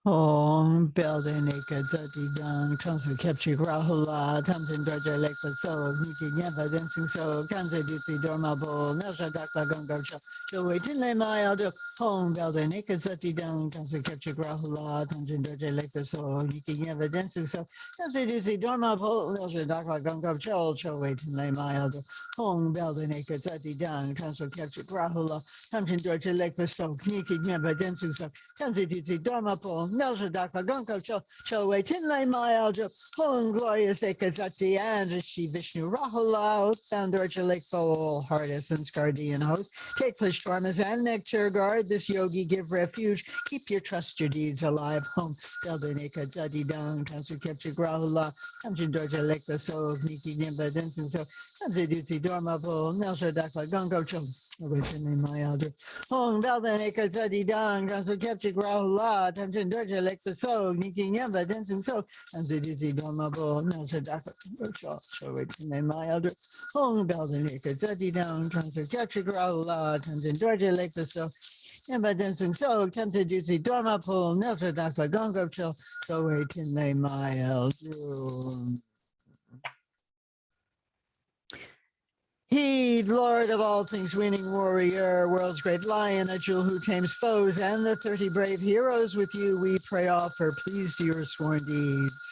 Om Belde Naked Zati Dan Kansa Kepchi Rahula Tamsin Dorja Lake So Niki Yamba Dancing So Kansa Disi Dormabo Nelsa Dakla Gungo So waiting lay my other home Belde Naked Zati Dan Kansa Kepchi Rahula Tamsin Dorja Lake So Niki Yamba Dancing So Kansa Disi Dormabo Nelsa Dakla Gungo So waiting lay my other home Belde Naked Zati Dan Kansa Kepchi Rahula Tamsin Dorja Lake So Niki Yamba Dancing So Kansa Disi Dormabo Nelsa Dakla Gungo So waiting lay my other home glorious Ekazati and Rishi Vishnu Rahula founder Lake for Hardest and Scardian host. Take place dharmas and nectar guard this yogi give refuge. Keep your trust your deeds alive home. Beldoneka Zadi Down Kansu Kepchi Grahula Kamjin Dorja Lake the soul Niki Nimba Denson so Kamsi Dusi Dorma Po Nelsa Dakla Gungo Chum. Originally my elder. Hong Beldoneka Zadi Down Kansu Kepchi Grahula Kamjin Dorja Lake the soul Niki Nimba Denson so Kamsi Dusi Dorma Po Nelsa Dakla Gungo Chum. So originally my elder. Hong Beldenika, Zeddy down, Kansa Capture Growla, Tanzan Georgia Lake the So, and by dancing so, Kansa Juicy Dorma Pool, Nelsa Dakla Gongo Chill, so wait in lay my Doom. Heed, Lord of all things, winning warrior, world's great lion, a jewel who tames foes, and the 30 brave heroes with you we pray offer, please to your sworn deeds.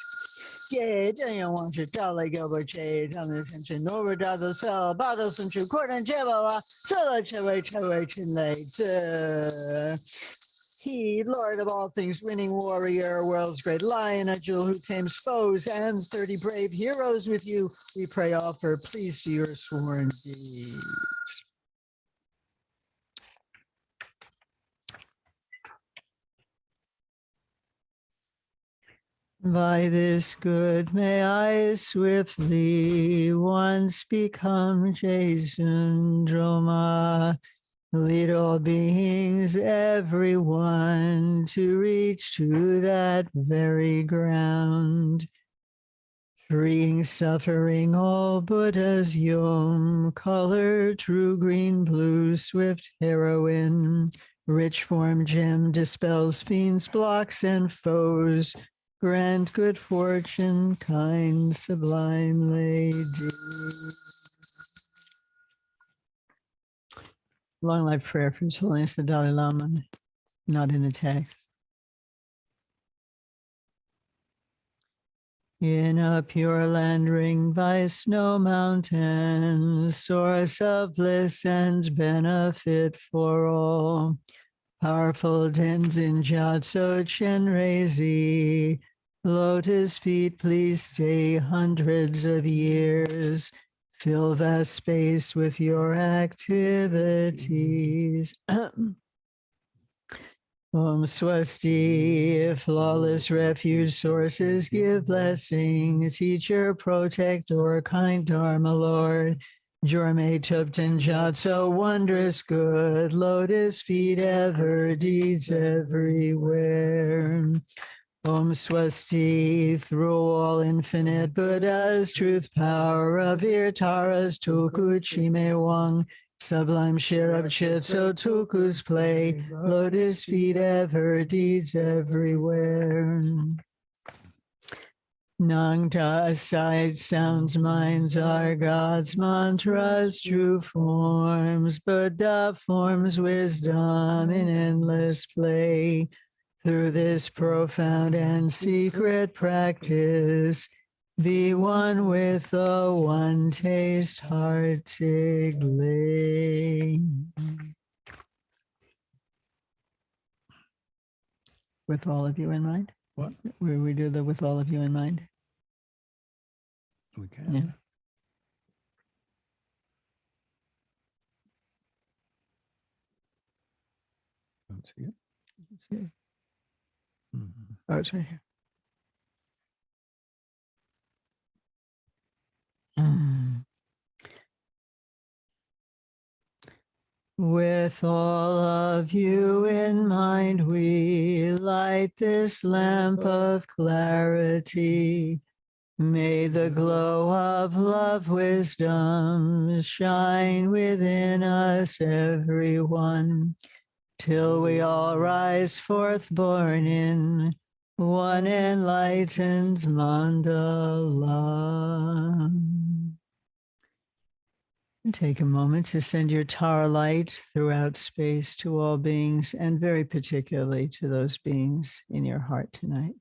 耶，正阳王是到了个不切，他们先是诺尔达的少，巴都送去扩展解宝啊，策了成为陈雷子。He, Lord of all things, winning warrior, world's great lion, a jewel who tames foes, and 30 brave heroes with you, we pray offer, please to your sworn deeds. By this good may I swiftly once become Jason Droma, lead all beings, everyone, to reach to that very ground. Freeing suffering, all Buddha's yom, color, true green, blue, swift heroine, rich form gem, dispels fiends, blocks, and foes. Grant good fortune, kind, sublime lady. Long life prayer for His Holiness the Dalai Lama, not in the text. In a pure land ringed by snow mountains, source of bliss and benefit for all. Powerful Tenzin Gyatso Chenrezi. Lotus feet, please stay hundreds of years. Fill vast space with your activities. Om Swasti, flawless refuge sources, give blessings, teacher, protector, kind Dharma Lord. Jorme Tupten Jatso, wondrous good, lotus feet ever, deeds everywhere. Om Swasti, through all infinite Buddhas, truth power of Taras Tulku Chime Wang, sublime Shirab Chitso Tulku's play, lotus feet ever, deeds everywhere. Nangta sight, sounds, minds are God's mantras, true forms, Buddha forms, wisdom in endless play. Through this profound and secret practice, be one with the one taste heartedly. With all of you in mind? What? Where we do the with all of you in mind? We can. Yeah. Don't see it. See? Mhm. Oh, it's right here. Mm. With all of you in mind, we light this lamp of clarity. May the glow of love, wisdom shine within us, everyone, till we all rise forth born in one enlightened mandala. And take a moment to send your Tara light throughout space to all beings, and very particularly to those beings in your heart tonight.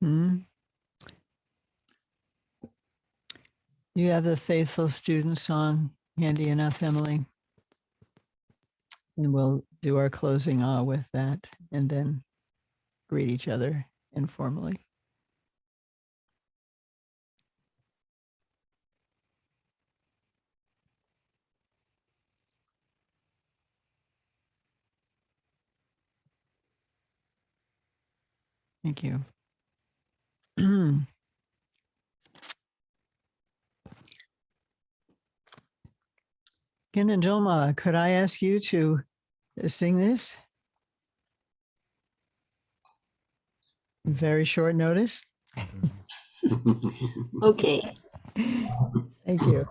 Hmm? You have the faithful student song handy enough, Emily? And we'll do our closing with that and then greet each other informally. Thank you. Kinajoma, could I ask you to sing this? Very short notice. Okay. Thank you.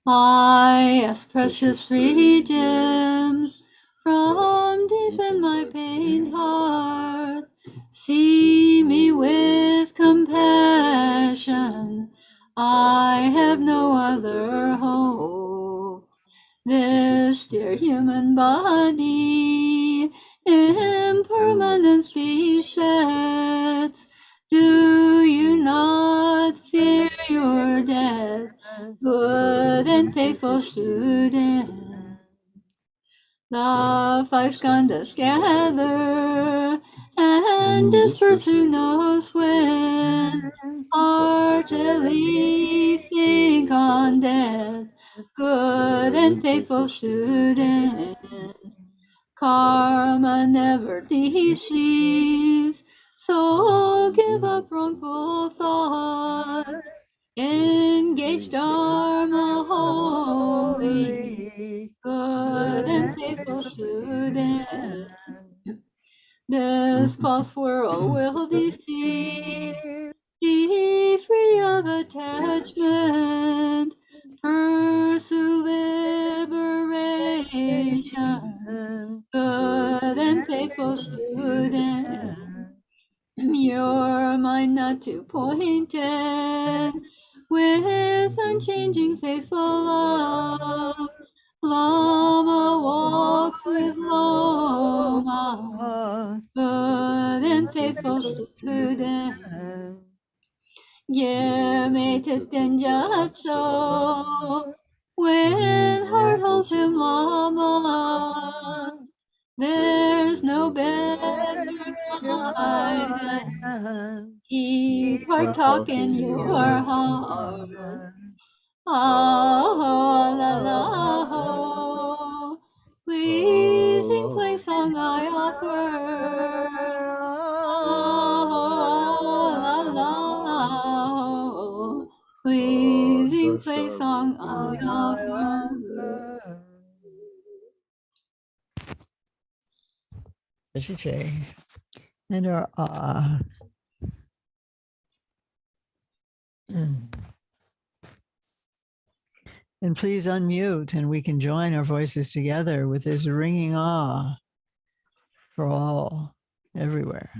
I ask precious three gems from deep in my pained heart. See me with compassion. I have no other hope. This dear human body, impermanence besets. Do you not fear your death, good and faithful student? The five skandhas gather and disperse who knows when. Heartily think on death, good and faithful student. Karma never deceives, so give up wrongful thoughts. Engage Dharma holy, good and faithful student. This false world will deceive. faithful student. Your mind not disappointed with unchanging faithful love. Lama walks with Loma, good and faithful student. Yemete tenjatso, when heart holds him Lama, there's no better guide. Keep her talking your heart. Ah, la la, ho. Pleasing play song I offer. Ah, la la, ho. Pleasing play song I offer. As you say, and our ah. And please unmute and we can join our voices together with this ringing ah for all, everywhere.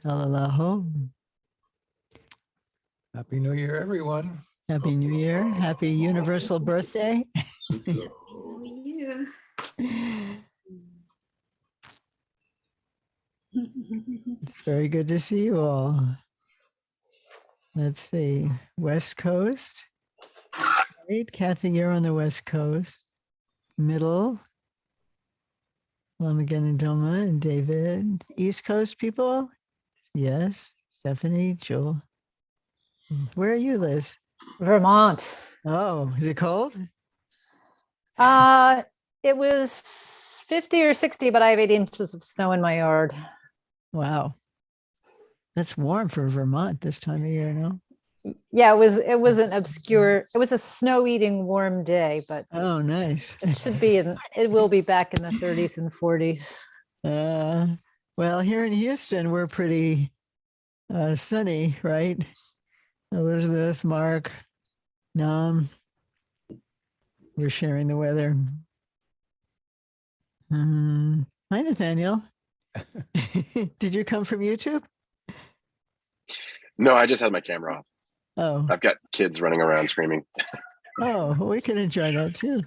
Alalaho. Happy New Year, everyone. Happy New Year. Happy universal birthday. It's very good to see you all. Let's see. West Coast. Great. Kathy, you're on the West Coast. Middle. Lamagan and Doma and David. East Coast people? Yes. Stephanie, Joel. Where are you, Liz? Vermont. Oh, is it cold? It was 50 or 60, but I have 8 inches of snow in my yard. Wow. That's warm for Vermont this time of year, no? Yeah, it was an obscure, it was a snow-eating warm day, but Oh, nice. it will be back in the 30s and 40s. Well, here in Houston, we're pretty sunny, right? Elizabeth, Mark, Nam, we're sharing the weather. Hi, Nathaniel. Did you come from YouTube? No, I just had my camera off. Oh, I've got kids running around screaming. oh, we can enjoy that too.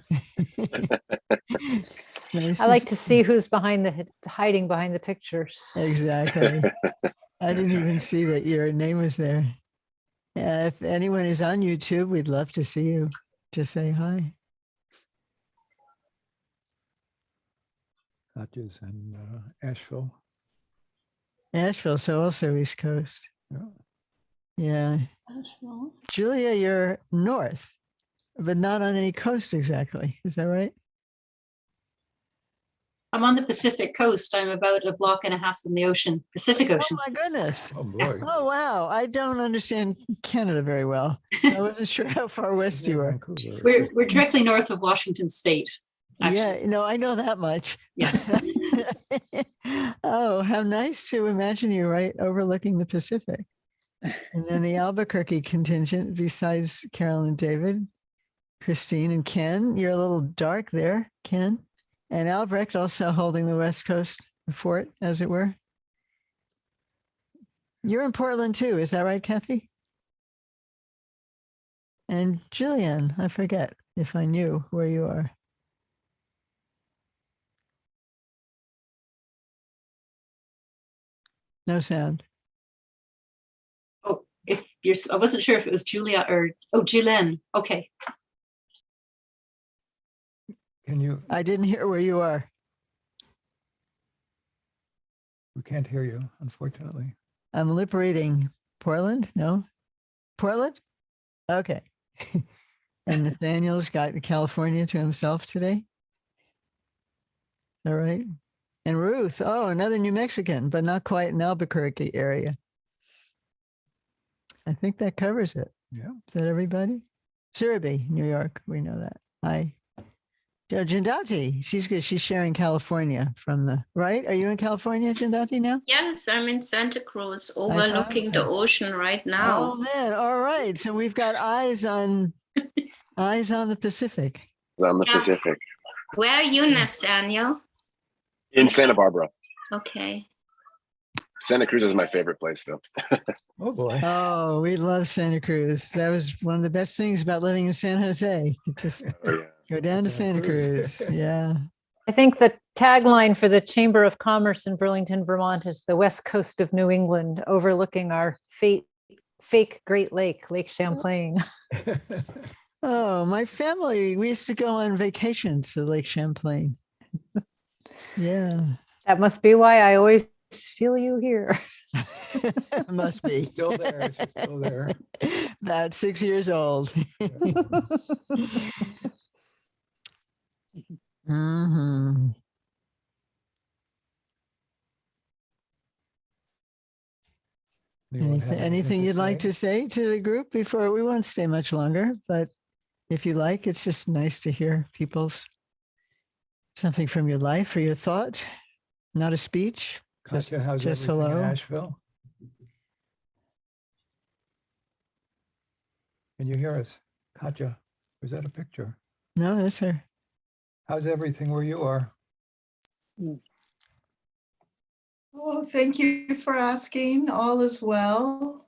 Nice I like to see who's hiding behind the pictures. Exactly. I didn't even see that your name was there. If anyone is on YouTube, we'd love to see you. Just say hi. Hodges and Asheville. Asheville, so also East Coast. Yeah. Yeah. Asheville. Julia, you're north, but not on any coast exactly. Is that right? I'm on the Pacific coast. I'm about a block and a half from the ocean, Pacific Ocean. Oh my goodness. Oh, boy. Oh, wow. I don't understand Canada very well. I wasn't sure how far west you were. Vancouver. We're directly north of Washington State. Actually. Yeah, no, I know that much. Yeah. Oh, how nice to imagine you right overlooking the Pacific. And then the Albuquerque contingent, besides Carol and David, Christine and Ken. You're a little dark there, Ken. And Albrecht also holding the West Coast fort, as it were. You're in Portland too, is that right, Kathy? And Jillian, I forget if I knew where you are. No sound. Oh, I wasn't sure if it was Julia or Jillian. Okay. Can you, I didn't hear where you are. we can't hear you, unfortunately. I'm lip reading. Portland? No? Portland? Okay. And Nathaniel's got California to himself today. All right. And Ruth, oh, another New Mexican, but not quite in Albuquerque area. I think that covers it. Yeah. Is that everybody? Surrey, New York. We know that. Hi. Jindati, she's good. She's sharing California from the right. Are you in California, Jindati, now? Yes, I'm in Santa Cruz, thought overlooking the so. ocean right Oh now. man. All right. So we've got eyes on the Pacific. It's on the Yeah. Pacific. Where are you, Nathaniel? In Santa Barbara. Okay. Santa Cruz is my favorite place, though. Oh, boy. Oh, we love Santa Cruz. That was one of the best things about living in San Jose. You just Oh, yeah. go down to Santa Santa Cruz. Cruz. Yeah. I think the tagline for the Chamber of Commerce in Burlington, Vermont is the West Coast of New England, overlooking our fake Great Lake, Lake Champlain. Oh, my family, we used to go on vacation to Lake Champlain. Yeah. That must be why I always feel you here. Must be. Still there. She's still there. About 6 years old. Hmm. Anyone have Anything you'd like to say to the group before we won't stay much longer, but if you like, it's just nice to hear people's something from your life or your thought, not a speech. Katya, how's just everything in hello. Asheville? Can you hear us? Katya, is that a picture? No, that's her. How's everything where you are? Oh, thank you for asking. All is well.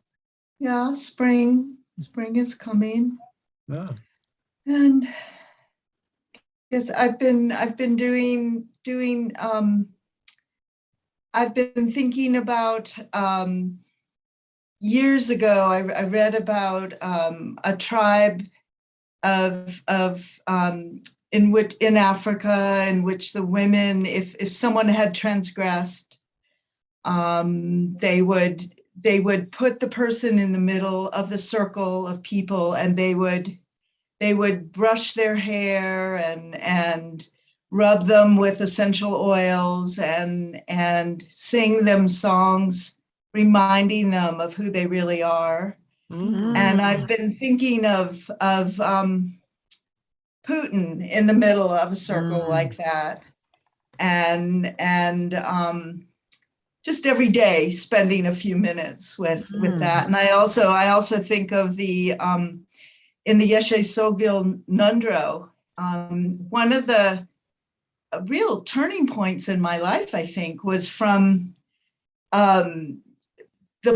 Yeah, spring is coming. No. And yes, I've been thinking about years ago, I read about a tribe in Africa in which the women, if someone had transgressed, they would put the person in the middle of the circle of people, and they would brush their hair and rub them with essential oils and sing them songs reminding them of who they really are. And I've been thinking of Putin in the middle of a circle like that, and just every day spending a few minutes with that. And I also think of the in the Yeshe Sogil Nundro, one of the real turning points in my life, I think, was from the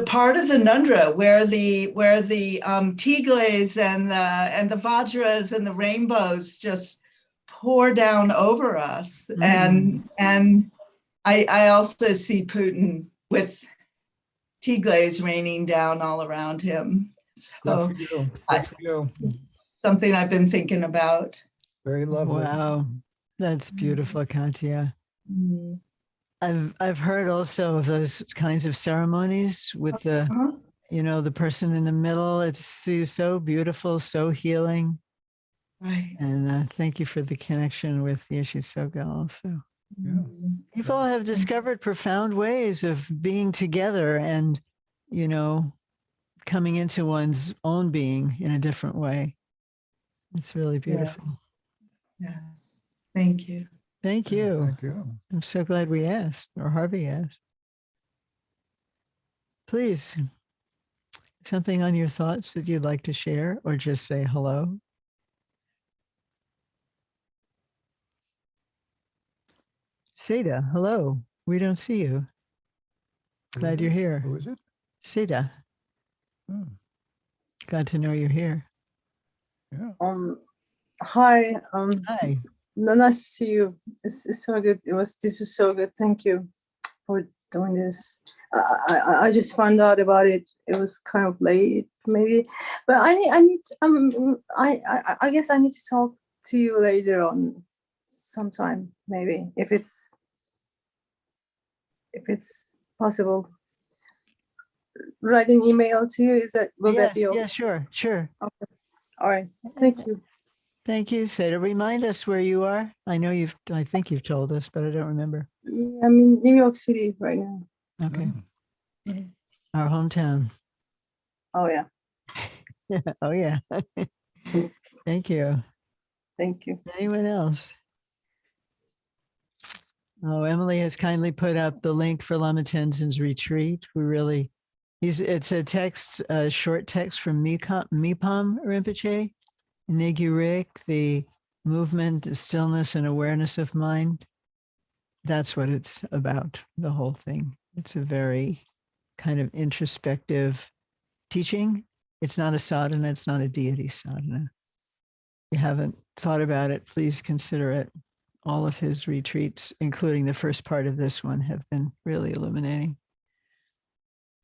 part of the Nundra where the tigles and the vajras and the rainbows just pour down over us. And I also see Putin with tigles raining down all around him. So Good for you. Good for you. something I've been thinking about. Very lovely. Wow. That's beautiful, Katya. I've heard also of those kinds of ceremonies with the, the person in the middle. It's so beautiful, so healing. Right. And thank you for the connection with Yeshe Soga also. Yeah. People have discovered profound ways of being together and, coming into one's own being in a different way. It's really beautiful. Yes. Thank you. Thank you. Thank you. I'm so glad we asked, or Harvey asked. Please, something on your thoughts that you'd like to share or just say hello? Seda, hello. We don't see you. Glad you're here. Who is it? Seda. Glad to know you're here. Yeah. Hi. Hi. Nice to see you. It's so good. This was so good. Thank you for doing this. I just found out about it. It was kind of late, maybe, but I guess I need to talk to you later on. sometime, maybe, if it's possible. Write an email to you. Will that be okay? Yeah, sure, sure. All right. Thank you. Thank you, Seda. Remind us where you are. I think you've told us, but I don't remember. Yeah, I'm in New York City right now. Okay. Mm. Our hometown. Oh yeah. Oh, yeah. Thank you. Thank you. Anyone else? Oh, Emily has kindly put up the link for Lama Tenzin's retreat. It's a short text from Mipam Rinpoche, Nigurik, the movement of stillness and awareness of mind. That's what it's about, the whole thing. It's a very kind of introspective teaching. It's not a sadhana, it's not a deity sadhana. If you haven't thought about it, please consider it. All of his retreats, including the first part of this one, have been really illuminating.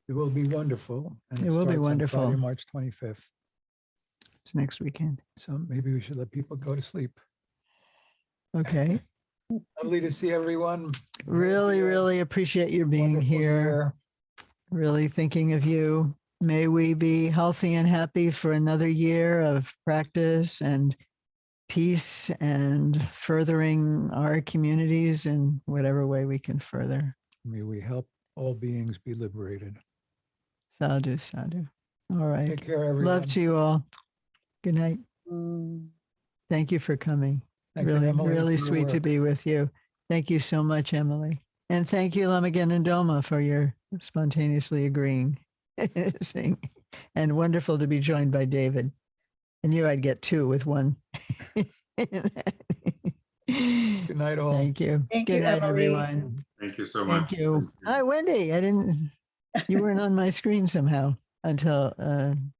It will be wonderful. And It will be starts on wonderful. Friday, March 25th. It's next weekend. So maybe we should let people go to sleep. Okay. Lovely to see everyone. Really, really appreciate you being Wonderful here. year. Really thinking of you. May we be healthy and happy for another year of practice and peace and furthering our communities in whatever way we can further. May we help all beings be liberated. Sadhu, sadhu. All right. Take care, everyone. Love to you all. Good night. Thank you for coming. Thank you, Really, Emily, really for your sweet to work. be with you. Thank you so much, Emily. And thank you, Lamagen and Doma, for your spontaneously agreeing. And wonderful to be joined by David. I knew I'd get two with one. Good night, all. Thank you. Thank Good you, night, Emily. everyone. Thank you so much. Thank you. Hi, Wendy. You weren't on my screen somehow until